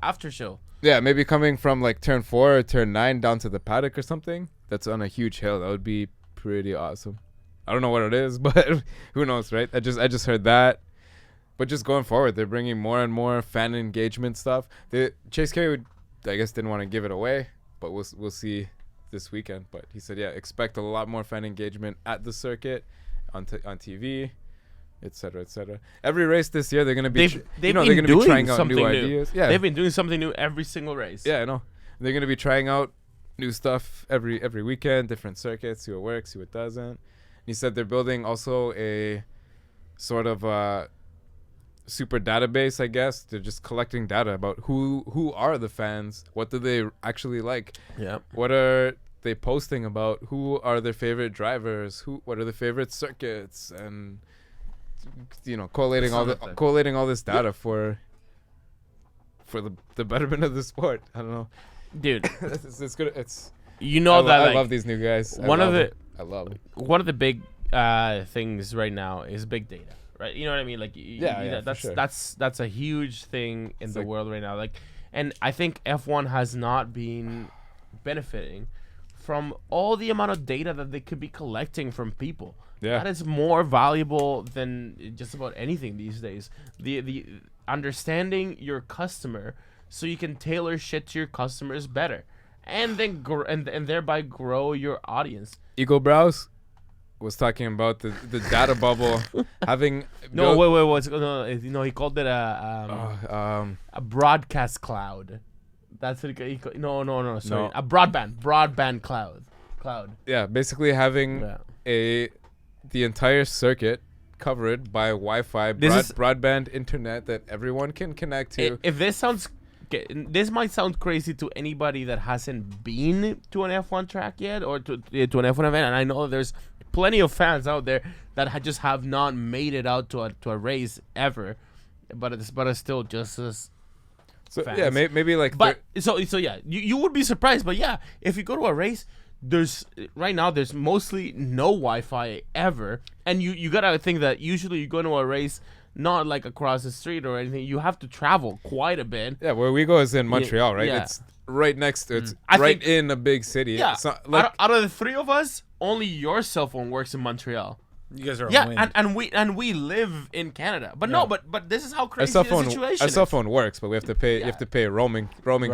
after show. Yeah, maybe coming from turn 4 or turn 9 down to the paddock or something. That's on a huge hill. That would be pretty awesome. I don't know what it is, but who knows, right? I just heard that. But just going forward, they're bringing more and more fan engagement stuff. Chase Carey didn't want to give it away, but we'll see this weekend. But he said, expect a lot more fan engagement at the circuit, on TV, etc. Every race this year, they're going to be they're going to be trying out new ideas. Yeah, they've been doing something new every single race. Yeah, I know. They're going to be trying out new stuff every weekend, different circuits, see what works, see what doesn't. And he said they're building also sort of super database, I guess. They're just collecting data about who are the fans, what do they actually like, what are they posting about, who are their favorite drivers, what are their favorite circuits, and collating all this data for the betterment of the sport. I don't know, dude. it's good. It's I love these new guys. One of the big things right now is big data, right? You know what I mean? Like that's a huge thing in the world right now. Like, and I think F1 has not been benefiting from all the amount of data that they could be collecting from people. Yeah. That is more valuable than just about anything these days. The understanding your customer so you can tailor shit to your customers better, and then and thereby grow your audience. Ego Browse was talking about the data bubble having he called it a broadcast cloud. That's what he called. No, sorry. A broadband cloud. Yeah, basically having the entire circuit covered by Wi-Fi broadband internet that everyone can connect to. If this might sound crazy to anybody that hasn't been to an F1 track yet or to an F1 event, and I know there's plenty of fans out there that just have not made it out to a race ever, but it's still just as fans. Yeah, maybe like. But so yeah, you would be surprised, but yeah, if you go to a race, there's mostly no Wi-Fi ever, and you gotta think that usually you go to a race not like across the street or anything. You have to travel quite a bit. Yeah, where we go is in Montreal, right? Yeah. It's right next to it's in a big city. Yeah, it's not, like, out of the three of us, only your cell phone works in Montreal. You guys are and we live in Canada, but but this is how crazy the situation is. Our cell phone works, but we have to pay. You have to pay roaming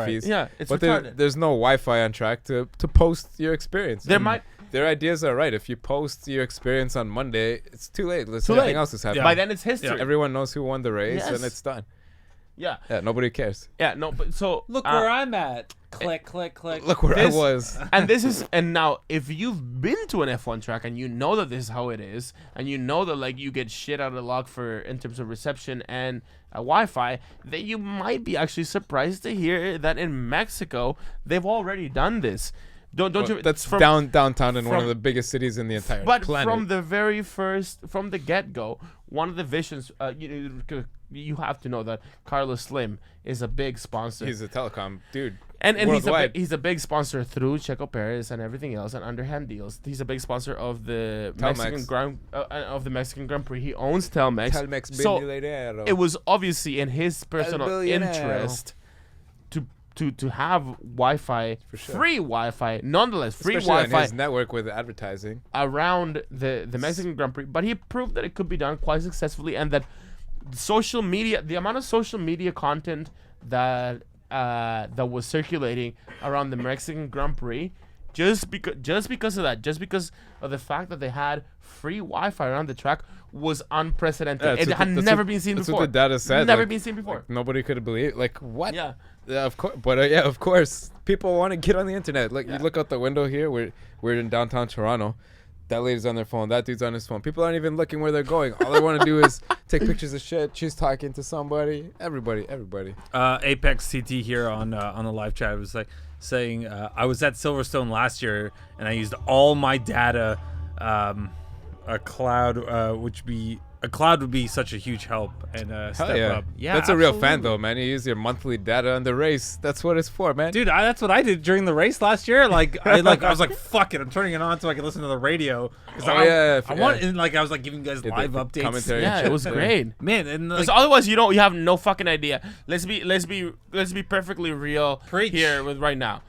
fees. Yeah, it's but retarded. There's no Wi-Fi on track to post your experience. Their ideas are right. If you post your experience on Monday, it's too late. Everything else is happening. By then, it's history. Yeah. Everyone knows who won the race, and it's done. Yeah. Yeah. Nobody cares. Yeah. No. But so look where I'm at. Click, click, click. Look where I was. And now, if you've been to an F1 track and you know that this is how it is, and you know that like you get shit out of luck in terms of reception and Wi-Fi, then you might be actually surprised to hear that in Mexico they've already done this. Don't you? That's downtown in one of the biggest cities in the entire planet. But from the get-go, one of the visions, you have to know that Carlos Slim is a big sponsor. He's a telecom dude. And he's a big sponsor through Checo Perez and everything else and underhand deals. He's a big sponsor of the Mexican Grand Prix. He owns Telmex. So it was obviously in his personal interest to have Wi-Fi, free Wi-Fi, nonetheless, especially Wi-Fi on his network with advertising around the Mexican Grand Prix. But he proved that it could be done quite successfully, and that the amount of social media content that was circulating around the Mexican Grand Prix, just because of the fact that they had free Wi-Fi around the track, was unprecedented. It had never been seen before. That's what the data said. Never been seen before. Like, nobody could have believed. Like, what? Yeah. Yeah, of course. But of course, people want to get on the internet. Like, you look out the window here. We're in downtown Toronto. That lady's on their phone. That dude's on his phone. People aren't even looking where they're going. All they want to do is take pictures of shit. She's talking to somebody. Everybody. Apex CT here on the live chat was like saying, I was at Silverstone last year and I used all my data. A cloud would be such a huge help and step up. Yeah, that's a real fan though, man. You use your monthly data on the race. That's what it's for, man. Dude, that's what I did during the race last year. Like, I was like, fuck it, I'm turning it on so I can listen to the radio. I was like giving you guys live updates. Commentary. Yeah, it was great, man. And because otherwise you have no fucking idea. Let's be perfectly real here with right now.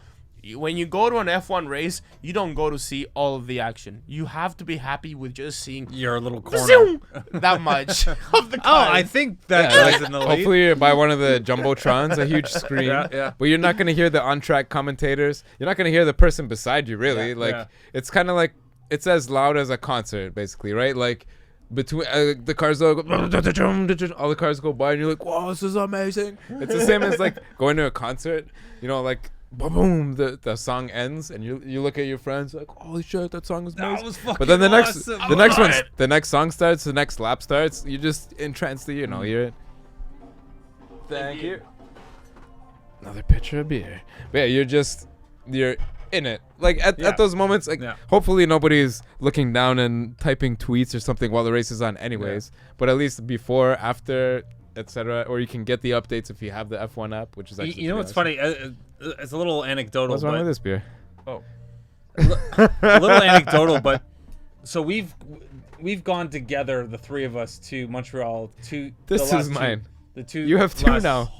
When you go to an F1 race, you don't go to see all of the action. You have to be happy with just seeing your little corner that much of the cars. Oh, I think that guy's in the lead. Hopefully you're by one of the jumbotrons, a huge screen. Yeah. But you're not going to hear the on-track commentators. You're not going to hear the person beside you, really. It's kind of like, it's as loud as a concert, basically, right? Like, between the cars all the cars go by and you're like, wow, this is amazing. It's the same as like going to a concert, like boom, the song ends, and you look at your friends like, holy shit, that song was That nice. was fucking But then the awesome. the next song starts, the next lap starts. You just entranced, you're. Thank you. Another pitcher of beer. But yeah, you're in it. Like at those moments, like hopefully nobody's looking down and typing tweets or something while the race is on anyways. But at least before, after, etc. Or you can get the updates if you have the F1 app, which is actually you know what's funny? It's a little anecdotal. What's wrong with this beer? Oh. A little anecdotal, but so we've gone together, the three of us, to Montreal. This is mine. The two. You have two now.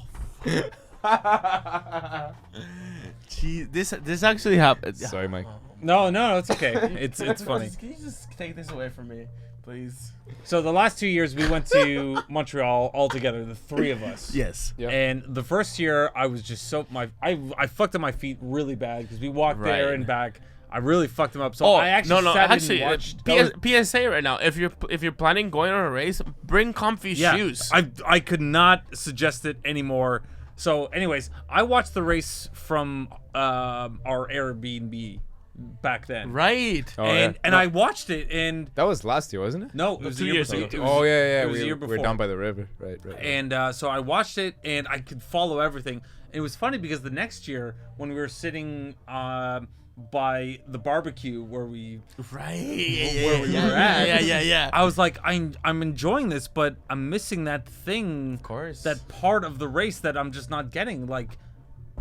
Jeez, this actually happened. Sorry, Mike. No, it's okay. It's funny. Can you just take this away from me, please? So the last 2 years we went to Montreal all together, the three of us. Yes. Yep. And the first year I was just I fucked up my feet really bad because we walked there and back. I really fucked them up. So I actually sat and watched. PSA right now. If you're planning going on a race, bring comfy shoes. I could not suggest it anymore. So, anyways, I watched the race from our Airbnb back then. Right. Oh, and I watched it, and that was last year, wasn't it? no, it was 2 the year years before. ago. It was- Oh yeah. it was the year We're before. down by the river, right. And so I watched it, and I could follow everything. It was funny because the next year, when we were sitting by the barbecue where we Right. where we were at, Yeah. I was like, I'm enjoying this, but I'm missing that thing, Of course. that part of the race that I'm just not getting. Like,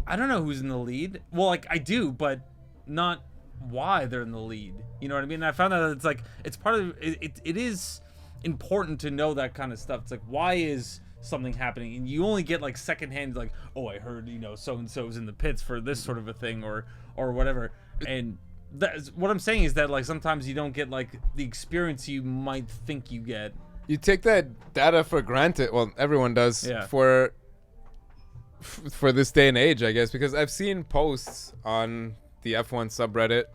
I don't know who's in the lead. Well, like I do, but not why they're in the lead. You know what I mean? And I found out that it's like it's part of it. It is important to know that kind of stuff. It's like, why is something happening? And you only get like secondhand, like, oh, I heard, so and so's in the pits for this sort of a thing, or whatever. And that's what I'm saying is that like sometimes you don't get like the experience you might think you get. You take that data for granted. Well, everyone does. Yeah. For this day and age, I guess, because I've seen posts on the F1 subreddit,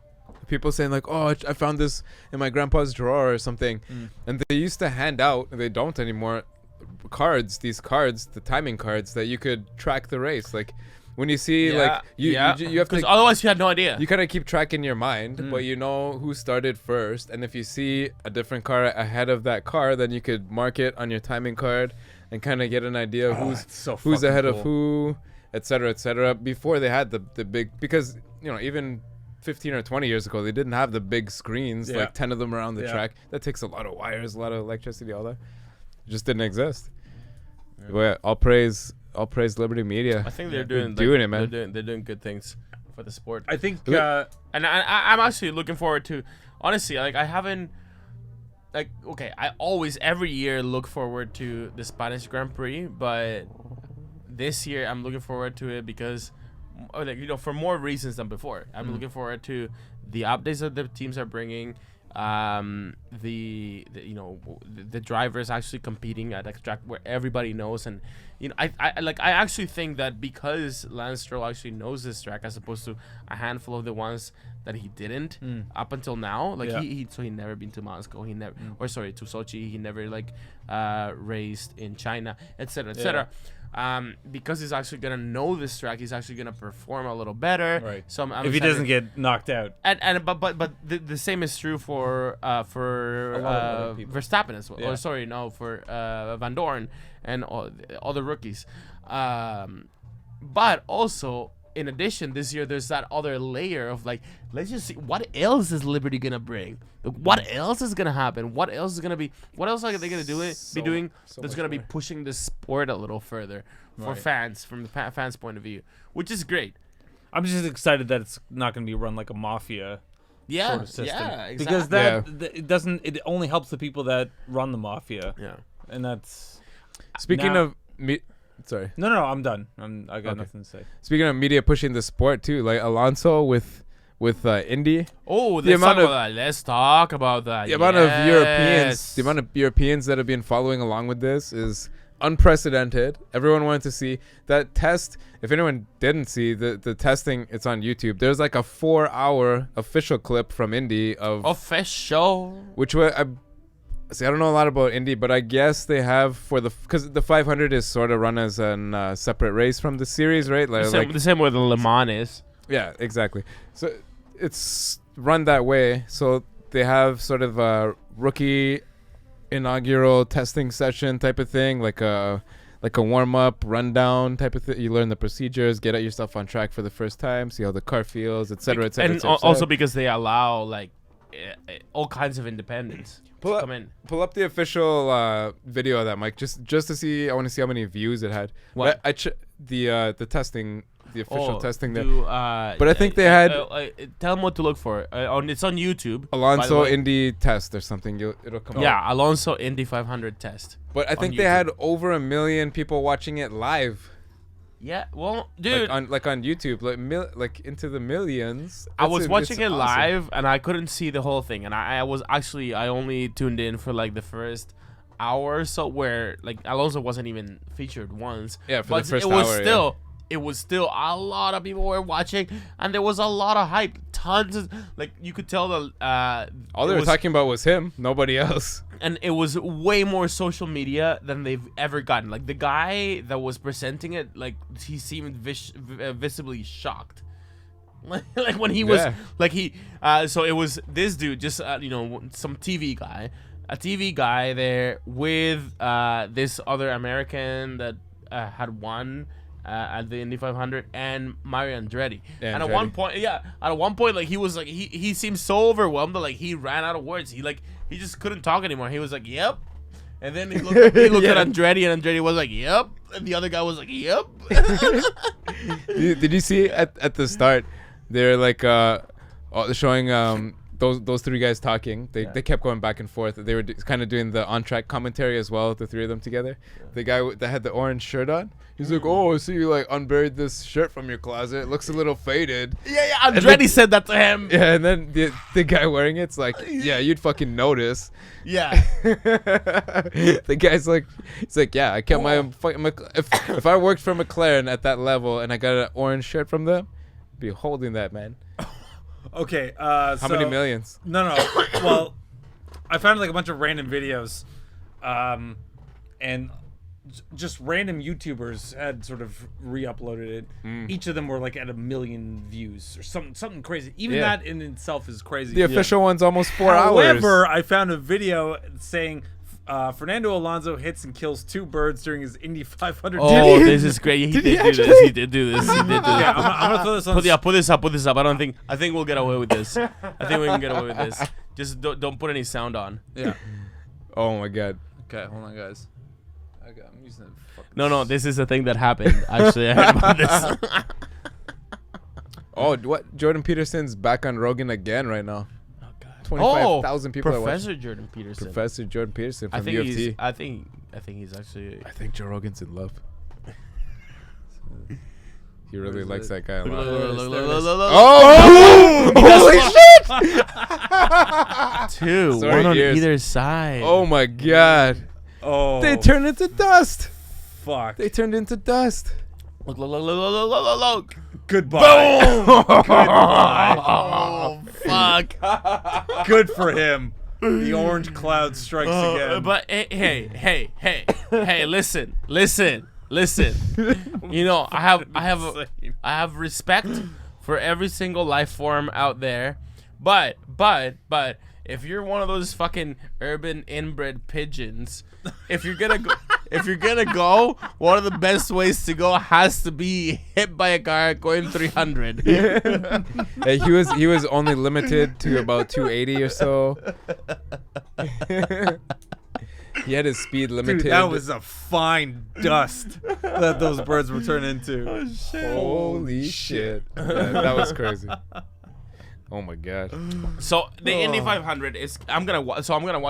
people saying like, "Oh, I found this in my grandpa's drawer or something," and they used to hand out, and they don't anymore, these cards, the timing cards that you could track the race. Like when you see you have to. Because otherwise you had no idea. You kind of keep track in your mind, but you know who started first, and if you see a different car ahead of that car, then you could mark it on your timing card and kind of get an idea of who's ahead of who, etc. Before they had the big, because even 15 or 20 years ago they didn't have the big screens, like 10 of them around the track. That takes a lot of wires, a lot of electricity, all that. It just didn't exist. Well, all praise Liberty Media. I think they're doing it, man. They're doing good things for the sport. I think, and I'm actually looking forward to. Honestly, like I haven't. Like I always every year look forward to the Spanish Grand Prix, but this year I'm looking forward to it because, for more reasons than before. I'm looking forward to the updates that the teams are bringing. The drivers actually competing at a track where everybody knows, and I actually think that because Lance Stroll actually knows this track as opposed to a handful of the ones that he didn't up until now, he never been to Moscow, he never to Sochi, he never raced in China, etc. Because he's actually gonna know this track, he's actually gonna perform a little better. Right. So I'm if he doesn't get knocked out. But the same is true for Verstappen as well. Yeah. For Van Dorn and all the rookies. But also, in addition, this year there's that other layer of let's just see what else is Liberty gonna bring. What else is gonna happen? What else is gonna be? What else are they gonna be doing that's gonna be pushing the sport a little further for fans, from the fans' point of view, which is great. I'm just excited that it's not going to be run like a mafia sort of system. Yeah, exactly. Because it doesn't. It only helps the people that run the mafia. Yeah, and that's. Speaking of sorry. No, I'm done. I got nothing to say. Speaking of media pushing the sport too, like Alonso with Indy. Oh, let's talk about that. The amount of Europeans that have been following along with this is unprecedented. Everyone wanted to see that test. If anyone didn't see the testing, it's on YouTube. There's like a 4-hour official clip from Indy of official, which was See, I don't know a lot about Indy, but I guess they have because the 500 is sort of run as a separate race from the series, right? The same way the Le Mans is. Yeah, exactly. So it's run that way. So they have sort of a rookie inaugural testing session type of thing, like a warm up rundown type of thing. You learn the procedures, get yourself on track for the first time, see how the car feels, etc., etc. And also because they allow like all kinds of independents to come in. Pull up the official video of that, Mike, just to see. I want to see how many views it had. What? The testing. The official testing there. But I think they had... tell them what to look for. It's on YouTube. Alonso Indy test or something. It'll come up. Yeah, Alonso Indy 500 test. But I think they had over 1 million people watching it live. Yeah, well, dude. Like on YouTube, like into the millions. I was watching it live, and I couldn't see the whole thing. And I only tuned in for like the first hour or so, where like Alonso wasn't even featured once. Yeah, for the first hour. It was still a lot of people were watching, and there was a lot of hype. Tons of, like, you could tell all they were talking about was him, nobody else. And it was way more social media than they've ever gotten. Like, the guy that was presenting it, like, he seemed visibly shocked. Like when he was, so it was this dude, just, some TV guy. A TV guy there with this other American that had won at the Indy 500, and Mario Andretti. And at one point, like, he was like, he seemed so overwhelmed that like he ran out of words. He just couldn't talk anymore. He was like, "Yep," and then he looked at Andretti, and Andretti was like, "Yep," and the other guy was like, "Yep." Did you see at the start? They're like showing those three guys talking. They kept going back and forth. They were kind of doing the on-track commentary as well, the three of them together. The guy that had the orange shirt on, he's like, "Oh, I see you like unburied this shirt from your closet. It looks a little faded." Yeah. Andretti said that to him. Yeah, and then the guy wearing it's like, "Yeah, you'd fucking notice." Yeah. The guy's like, he's like, "Yeah, I kept my if I worked for McLaren at that level and I got an orange shirt from them, I'd be holding that, man." Okay. How many millions? No. Well, I found like a bunch of random videos, and just random YouTubers had sort of re-uploaded it. Each of them were like at 1 million views or something crazy. Even that in itself is crazy. The official one's almost 4 hours. However, I found a video saying Fernando Alonso hits and kills 2 birds during his Indy 500. Oh, this is great. He did do this. Yeah, I'm gonna throw this on. Put this up. I think we'll get away with this. I think we can get away with this. Just don't put any sound on. Yeah. Oh my god. Okay, hold on, guys. I'm using it. No, this is a thing that happened. Actually, I heard about this. Oh, what? Jordan Peterson's back on Rogan again right now. 25,000 people Professor Jordan Peterson. Professor Jordan Peterson from UFC. I think he's actually. I think Joe Rogan's in love. He really likes that guy a lot. Oh! Holy shit! 2, one on either side. Oh my god! Oh, they turned into dust. Fuck! They turned into dust. Look. Goodbye. Boom! Goodbye. Oh, fuck. Good for him. The orange cloud strikes again. But hey, listen. You know, I have respect for every single life form out there, but if you're one of those fucking urban inbred pigeons, if you're gonna go, one of the best ways to go has to be hit by a car going 300. Hey, he was only limited to about 280 or so. He had his speed limited. Dude, that was a fine dust that those birds were turned into. Oh, shit. Holy shit. That was crazy. Oh my god. So the Indy 500 is. I'm gonna watch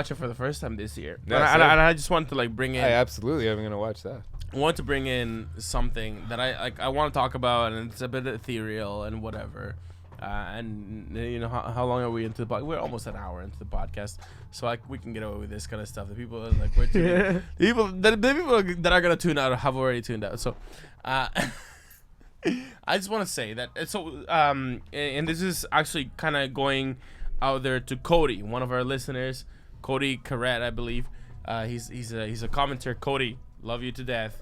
it for the first time this year. Yeah, and I just want to like bring in. I absolutely am gonna watch that. I want to bring in something that I want to talk about, and it's a bit ethereal and whatever. And you know, how long are we into the podcast? We're almost an hour into the podcast, so we can get away with this kind of stuff. The people are like we're tuning. the people that are gonna tune out have already tuned out. So, I just want to say that. So, and this is actually kind of going out there to Cody, one of our listeners. Cody Carrette, I believe. He's a commentator. Cody, love you to death.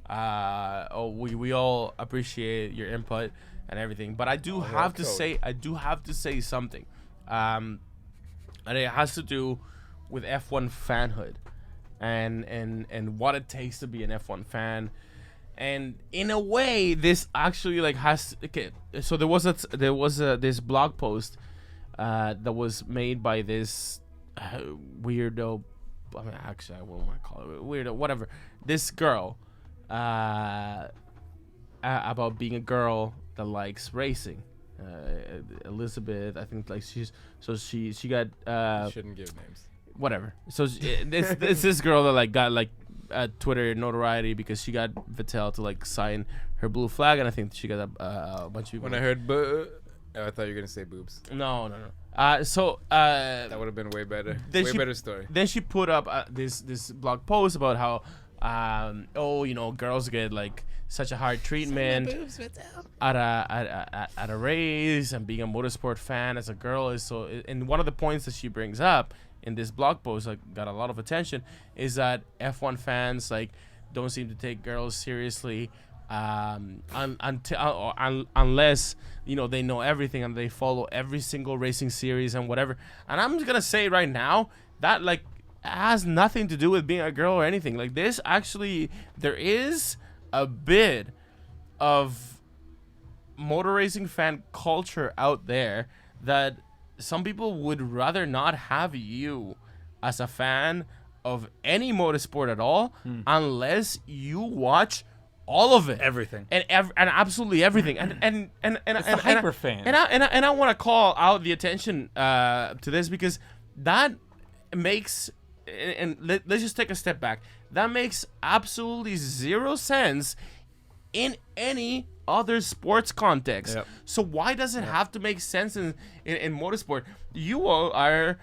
We all appreciate your input and everything, but I do have to say something, and it has to do with F1 fanhood, and what it takes to be an F1 fan. And in a way, this actually like has okay. So there was this blog post that was made by this weirdo. I mean, actually, I wouldn't want to call it weirdo. Whatever. This girl about being a girl that likes racing. Elizabeth, I think, like she got. You shouldn't give names. Whatever. So it's this girl that like got like Twitter notoriety because she got Vettel to like sign her blue flag, and I think she got a bunch of people. When I heard I thought you were gonna say boobs. No. That would have been way better. Better story. Then she put up this blog post about how girls get like such a hard treatment at a race, and being a motorsport fan as a girl is so. And one of the points that she brings up in this blog post that got a lot of attention is that F1 fans like don't seem to take girls seriously unless they know everything and they follow every single racing series and whatever. And I'm just gonna say right now that like has nothing to do with being a girl or anything. Like this actually, there is a bit of motor racing fan culture out there that some people would rather not have you as a fan of any motorsport at all unless you watch all of it, everything, and absolutely everything, and it's a hyper fan. And I want to call out the attention to this because that makes, and let's just take a step back. That makes absolutely zero sense in any other sports context. Yep. So why does it have to make sense in motorsport? You are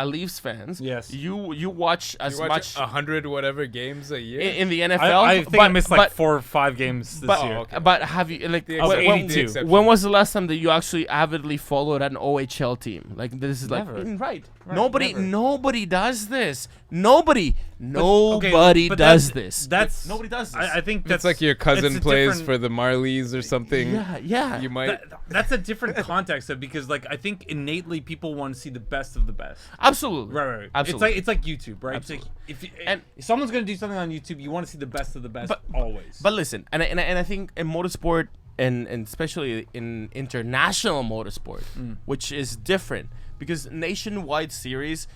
Leafs fans. Yes. You watch much 100 whatever games a year in the NFL. I think I missed like 4 or 5 games this year. Okay. But have you like when was the last time that you actually avidly followed an OHL team? Like this is never. Like right. Nobody does this. Nobody does this. Nobody does this. I think that's like your cousin plays for the Marlies or something. Yeah. You might. That's a different context because like I think innately people want to see the best of the best. Absolutely. Right. Absolutely. It's like YouTube, right? Absolutely. It's like if someone's gonna do something on YouTube, you want to see the best of the best always. But listen, and I think in motorsport and especially in international motorsport, which is different because nationwide series,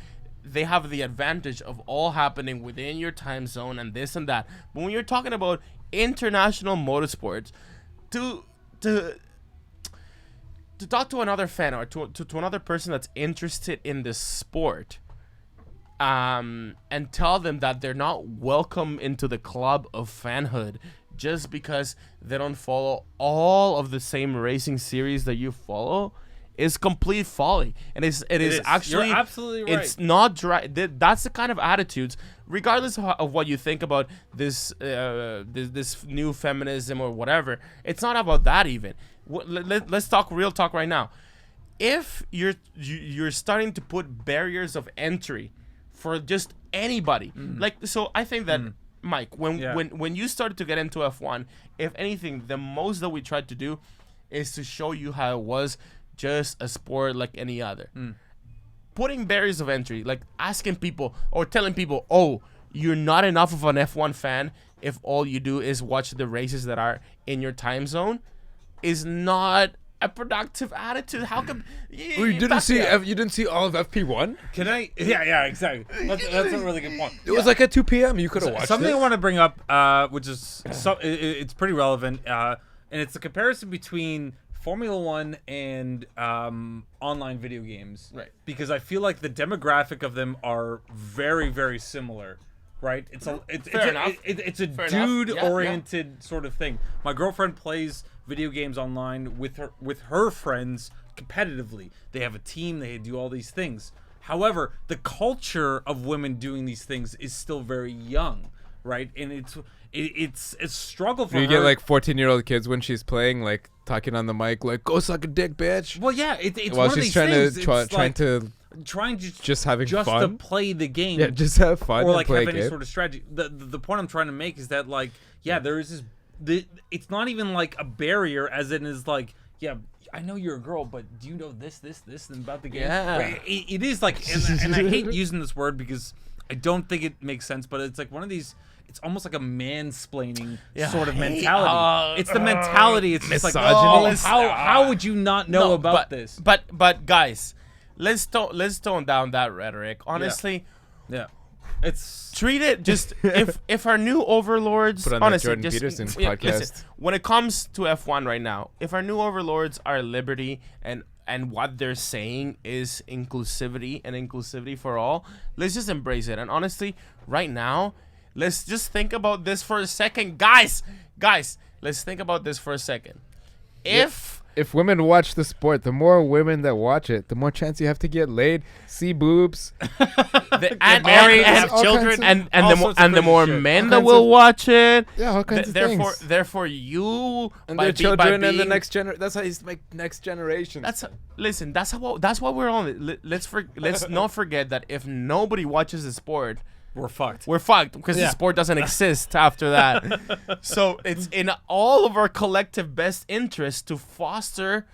they have the advantage of all happening within your time zone and this and that. But when you're talking about international motorsports, to talk to another fan or to another person that's interested in this sport, and tell them that they're not welcome into the club of fanhood just because they don't follow all of the same racing series that you follow, is complete folly. And it is actually, you're absolutely right. It's not dry. That's the kind of attitudes, regardless of what you think about this new feminism or whatever. It's not about that even. Let's talk real talk right now. If you're starting to put barriers of entry for just anybody, like, so I think that Mike, when you started to get into F1, if anything, the most that we tried to do is to show you how it was just a sport like any other. Putting barriers of entry, like asking people or telling people, oh, you're not enough of an F1 fan if all you do is watch the races that are in your time zone, is not a productive attitude. How come you didn't see all of FP1? Can I? Yeah, exactly. That's a really good point. It was like at 2 p.m. You could have watched something it. I want to bring up, which is it's pretty relevant, and it's the comparison between Formula 1 and online video games. Right. Because I feel like the demographic of them are very, very similar. Right? It's a dude-oriented sort of thing. My girlfriend plays video games online with her friends competitively. They have a team. They do all these things. However, the culture of women doing these things is still very young. right? And it's a struggle for her. You get like 14-year-old kids when she's playing, like talking on the mic, like "Go suck a dick, bitch." Well, yeah, it's while one she's of these things. trying to just having to fun. play the game. Yeah, just have fun. Or like play have a any game. sort of strategy. The point I'm trying to make is that like there is this. It's not even like a barrier, as in is like I know you're a girl, but do you know this, and about the game? Yeah. Right? It is like, and I hate using this word because I don't think it makes sense, but it's like one of these. It's almost like a mansplaining sort of mentality. It's the mentality. It's just like, how would you not know about this? But guys, let's tone down that rhetoric. Honestly, yeah. It's treat it just if our new overlords. Put on honestly, that Jordan Peterson's podcast. Listen, when it comes to F1 right now, if our new overlords are liberty and what they're saying is inclusivity for all, let's just embrace it. And honestly, right now, let's just think about this for a second, guys. Let's think about this for a second. If women watch the sport, the more women that watch it, the more chance you have to get laid, see boobs, and married, have all children, kinds of- and the more shit. men that will watch it. Yeah, all kinds of things. Therefore, you And their children and the next generation. That's how you make next generation. That's what we're on. Let's not forget that if nobody watches the sport, we're fucked. We're fucked because the sport doesn't exist after that. So it's in all of our collective best interest to foster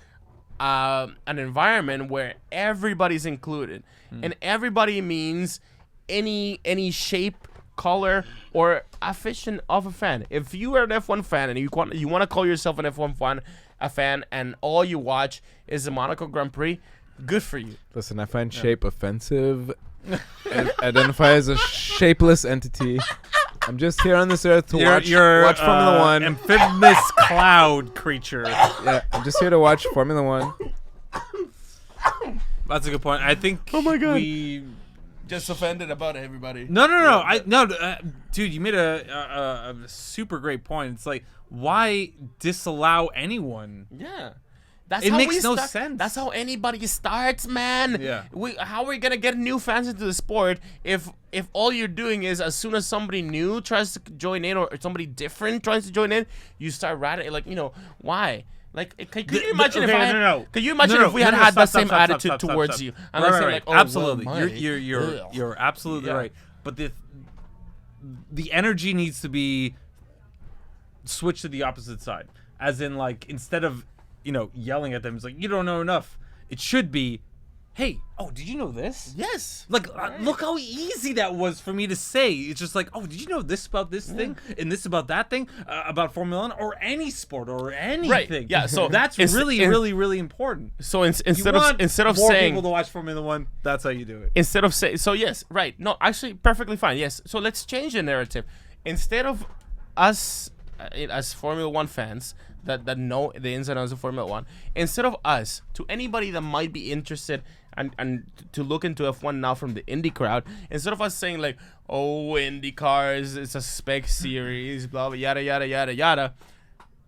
an environment where everybody's included, and everybody means any shape, color, or afition of a fan. If you are an F1 fan and you want to call yourself an F1 fan, and all you watch is the Monaco Grand Prix, good for you. Listen, I find shape offensive. Identify as a shapeless entity. I'm just here on this earth to watch Formula One. Amphibious cloud creature. Yeah, I'm just here to watch Formula One. That's a good point. I think. Oh my God. We just offended about everybody. No. Dude, you made a super great point. It's like, why disallow anyone? Yeah. It makes no sense. That's how anybody starts, man. Yeah. How are we gonna get new fans into the sport if all you're doing is as soon as somebody new tries to join in or somebody different tries to join in, you start ratting like why? Like, can you imagine Can you imagine if we had that same attitude towards you? And right. like, absolutely, well, you're absolutely right. But the energy needs to be switched to the opposite side, as in like instead of yelling at them, it's like, you don't know enough. It should be, hey, did you know this? Yes. Like, look how easy that was for me to say. It's just like, did you know this about this thing and this about that thing about Formula 1 or any sport or anything? Right. Yeah. So that's really important. So instead of more saying people to watch Formula 1, that's how you do it. Instead of saying yes, right. No, actually, perfectly fine. Yes. So let's change the narrative. Instead of us as Formula 1 fans that know the ins and outs of Formula 1, instead of us, to anybody that might be interested and to look into F1 now from the Indy crowd, instead of us saying like, Indy cars, it's a spec series, blah, blah, yada, yada, yada, yada,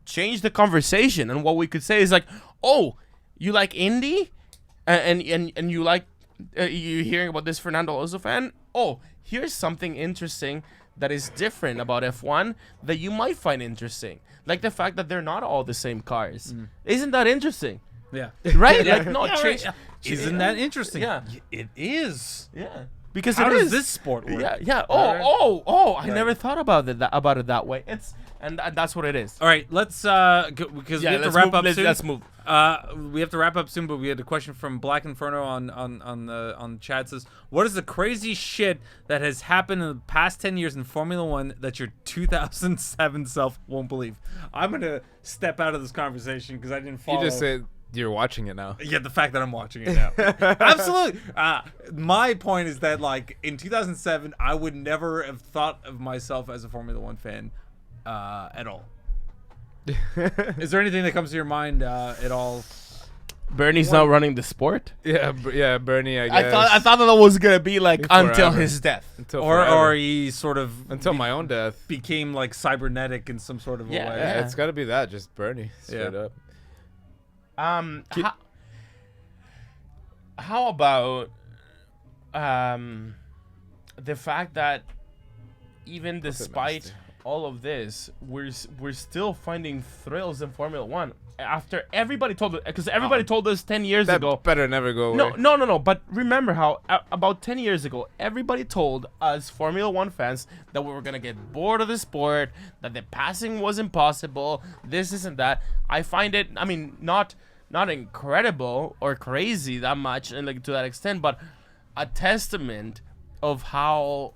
change the conversation. And what we could say is like, you like Indy? And you like, you hearing about this Fernando Alonso fan? Here's something interesting that is different about F1 that you might find interesting. Like the fact that they're not all the same cars. Isn't that interesting? Yeah. Right? Yeah. Like, no, change. Right. Isn't that interesting? Yeah. It is. Yeah. Because how it does is. this sport work? Yeah. I never thought about it that way. And that's what it is. All right, let's because we have to wrap up soon. Let's move. We have to wrap up soon, but we had a question from Black Inferno on chat. Says, what is the crazy shit that has happened in the past 10 years in Formula 1 that your 2007 self won't believe? I'm gonna step out of this conversation because I didn't follow. You just said you're watching it now. Yeah, the fact that I'm watching it now. Absolutely. My point is that like in 2007, I would never have thought of myself as a Formula 1 fan at all. Is there anything that comes to your mind at all? Bernie's not running the sport. Yeah, Bernie. I guess. I thought that was gonna be like Forever. until his death, or he sort of until my own death became like cybernetic in some sort of a way. Yeah, it's got to be that. Just Bernie, straight up. How about the fact that even despite all of this, we're still finding thrills in Formula One. After everybody told us, because everybody told us 10 years ago. That better never go away. No. But remember how about 10 years ago, everybody told us Formula One fans that we were gonna get bored of the sport, that the passing was impossible, this isn't that. I find it, I mean, not incredible or crazy that much, and like to that extent, but a testament of how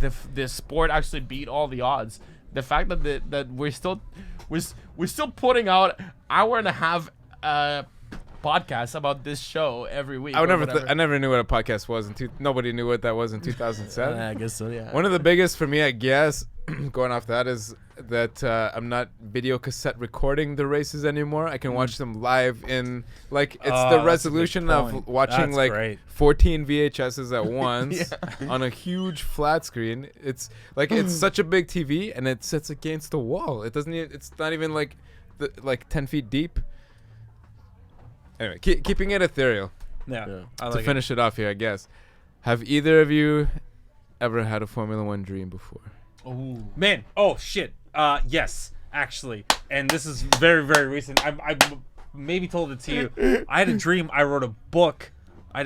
the sport actually beat all the odds. The fact that we're still putting out hour and a half podcasts about this show every week. I never knew what a podcast was. Nobody knew what that was in 2007. I guess so. Yeah. One of the biggest for me, I guess, going off that is that I'm not video cassette recording the races anymore. I can watch them live in it's the resolution of watching great. 14 VHSs at once on a huge flat screen. It's it's such a big TV and it sits against the wall. It doesn't. It's not even like 10 feet deep. Anyway, keeping it ethereal. Yeah. To finish it off here, I guess. Have either of you ever had a Formula One dream before? Oh man! Oh shit! Yes, actually, and this is very, very recent. I maybe told it to you. I had a dream. I wrote a book. I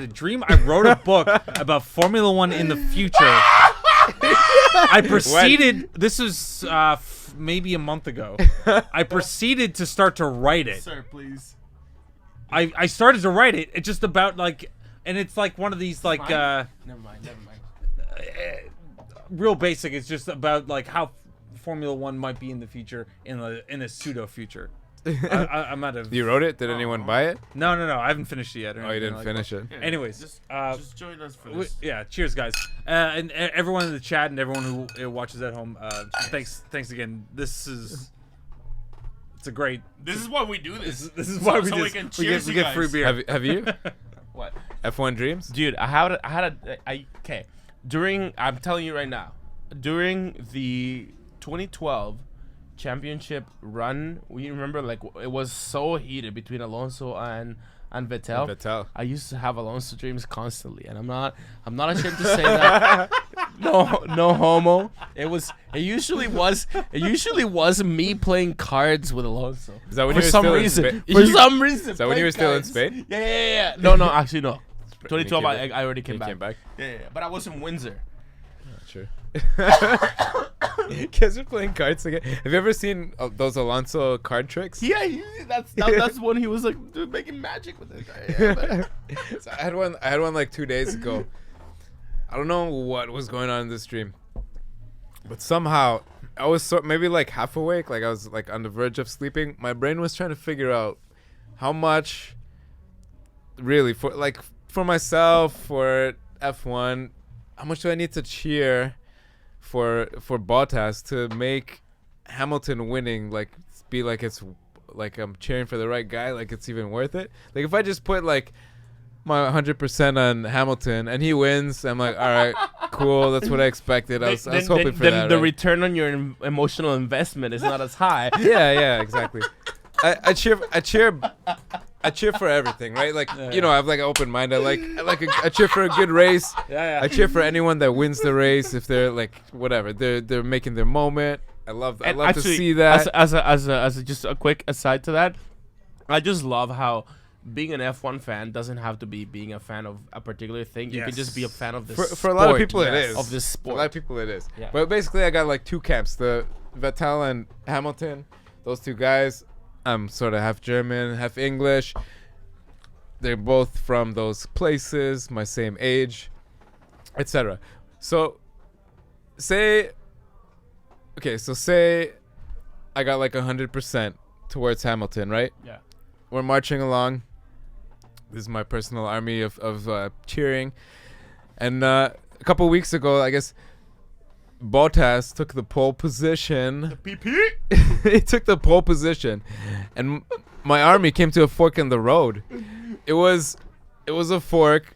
wrote a book about Formula One in the future. I proceeded. This was maybe a month ago. I proceeded to start to write it. Sir, please. I started to write it. It's just about and it's like one of these Never mind. Real basic. It's just about how Formula One might be in the future, in a pseudo future. I'm out of. You wrote it? Did anyone buy it? No. I haven't finished it yet. Oh, you didn't finish it. Yeah, Anyways, just join us for this. yeah. Cheers, guys, and everyone in the chat and everyone who watches at home. Thanks again. It's a great. This is why we do this. This is why we can cheers we get free beer. Have you? What? F1 dreams? Dude, I'm telling you right now, during the 2012 championship run, we remember it was so heated between Alonso and Vettel. I used to have Alonso dreams constantly, and I'm not ashamed to say that. No homo. It usually was me playing cards with Alonso. Is that when for you were some still reason? in Spain? For some reason. Is that when you were still in cards. Spain? Yeah. No, actually no. 2012, came I already came back. Yeah, but I was in Windsor. Sure. Guys are playing cards again. Have you ever seen those Alonso card tricks? Yeah, that's when he was making magic with it. Yeah, So I had one 2 days ago. I don't know what was going on in this dream, but somehow I was maybe half awake, I was on the verge of sleeping. My brain was trying to figure out how much, really, for myself, for F1, how much do I need to cheer for Bottas to make Hamilton winning be it's I'm cheering for the right guy, it's even worth it. If I just put my 100% on Hamilton and he wins, I'm all right, cool, that's what I expected. I was hoping for that. The return on your emotional investment is not as high. Yeah, exactly. I cheer for everything, right? I have an open mind. I cheer for a good race. Yeah. I cheer for anyone that wins the race if they're whatever. They're making their moment. I love to see that. As a just a quick aside to that, I just love how being an F1 fan doesn't have to be being a fan of a particular thing. You can just be a fan of this for a lot of people. It is of this sport. For a lot of people it is. Yeah. But basically, I got two camps: the Vettel and Hamilton. Those two guys. I'm sort of half German, half English. They're both from those places, my same age, etc. So, say I got 100% towards Hamilton, right? Yeah. We're marching along. This is my personal army of cheering. And a couple weeks ago, I guess, Bottas took the pole position. The PP? He took the pole position, and my army came to a fork in the road. It was a fork,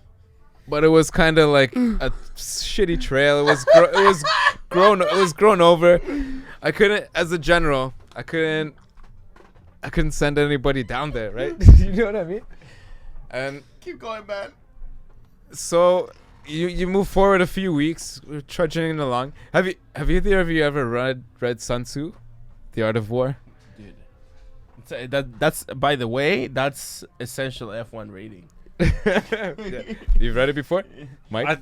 but it was kind of like a shitty trail. It was grown over. I couldn't, as a general, I couldn't send anybody down there, right? You know what I mean? And keep going, man. so you move forward a few weeks, we're trudging along. Have either of you ever read Sun Tzu, The Art of War? Dude, that's by the way, that's essential F1 rating. Yeah. You've read it before, Mike?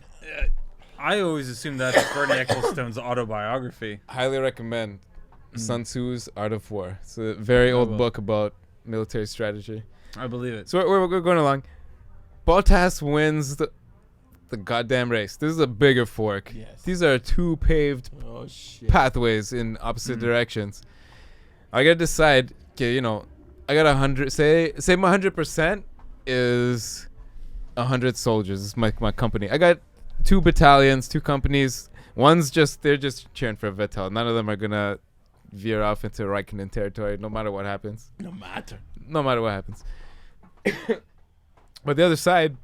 I always assumed that's Bernie Ecclestone's autobiography. Highly recommend Sun Tzu's Art of War. It's a very old book about military strategy. I believe it. So we're going along. Bottas wins the goddamn race. This is a bigger fork. Yes. These are two paved pathways in opposite directions. I gotta decide. Okay, I got 100. Say my 100% is 100 soldiers. This is my company. I got 2 battalions, 2 companies. They're just cheering for Vettel. None of them are gonna veer off into Raikkonen territory, no matter what happens. No matter what happens. But the other side,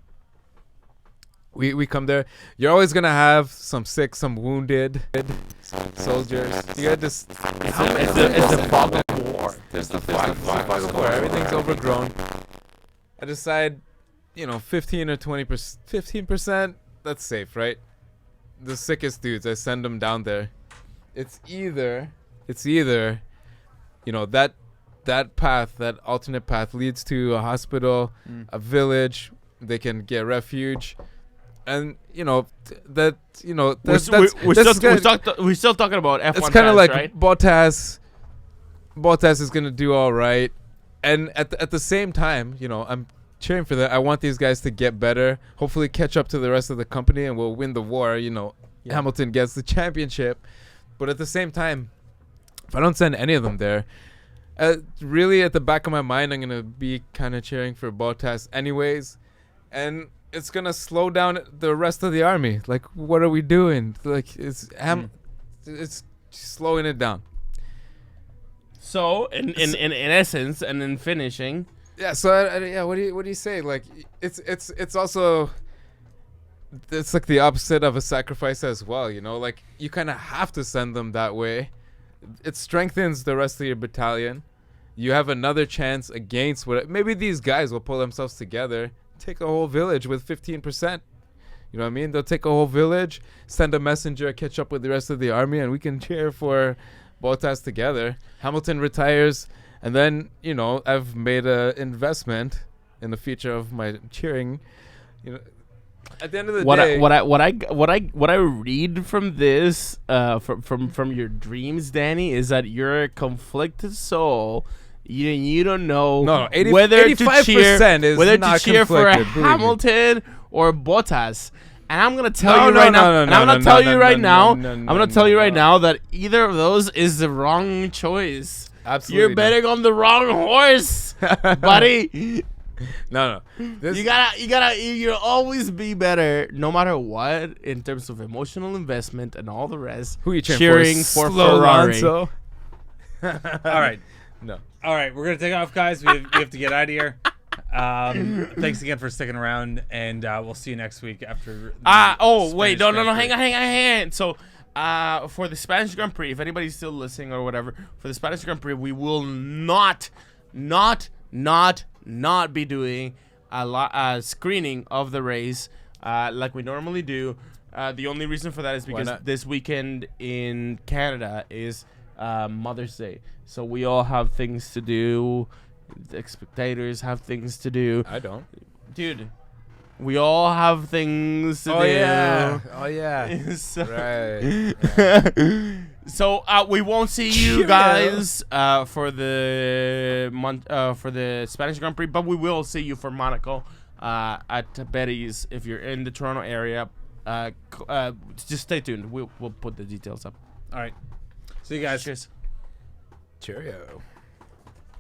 we come there. You're always gonna have some sick, some wounded soldiers. You gotta just. It's a fog of war. There's the fog of war. Everything's overgrown. I decide, 15 or 20%, 15%. That's safe, right? The sickest dudes, I send them down there. It's either, that path, that alternate path leads to a hospital, a village. They can get refuge, and we're still talking about F1. It's kind of like right? Bottas is gonna do all right, and at the same time, I'm cheering for that. I want these guys to get better, hopefully catch up to the rest of the company, and we'll win the war. Hamilton gets the championship, but at the same time, if I don't send any of them there, really at the back of my mind, I'm gonna be kind of cheering for Bottas anyways, and it's gonna slow down the rest of the army. Like, what are we doing? Like, it's slowing it down. So in essence, and in finishing. Yeah. So what do you say? Like, it's also. It's like the opposite of a sacrifice as well, Like, you kind of have to send them that way. It strengthens the rest of your battalion. You have another chance against maybe these guys will pull themselves together, take a whole village with 15%. You know what I mean? They'll take a whole village, send a messenger, catch up with the rest of the army, and we can cheer for Bottas together. Hamilton retires, and then, I've made an investment in the future of my cheering. At the end of the day, what I read from this, from your dreams, Danny, is that you're a conflicted soul. You don't know whether to cheer for Hamilton or Bottas. And I'm gonna tell you right now. I'm gonna tell you right now that either of those is the wrong choice. Absolutely, you're betting on the wrong horse, buddy. No. You'll always be better, no matter what, in terms of emotional investment and all the rest. Who are you cheering for? Ferrari. All right. No. All right, we're gonna take off, guys. We have to get out of here. Thanks again for sticking around, and we'll see you next week after. Wait, no, hang on. So, for the Spanish Grand Prix, if anybody's still listening or whatever, for the Spanish Grand Prix, we will not be doing a screening of the race like we normally do. The only reason for that is because this weekend in Canada is Mother's Day, so we all have things to do. The spectators have things to do. I don't, dude. We all have things to do. Oh yeah. So, right. Yeah. So we won't see you guys for the Spanish Grand Prix, but we will see you for Monaco at Betty's if you're in the Toronto area. Just stay tuned. We'll put the details up. All right. See you guys. Cheers. Cheerio.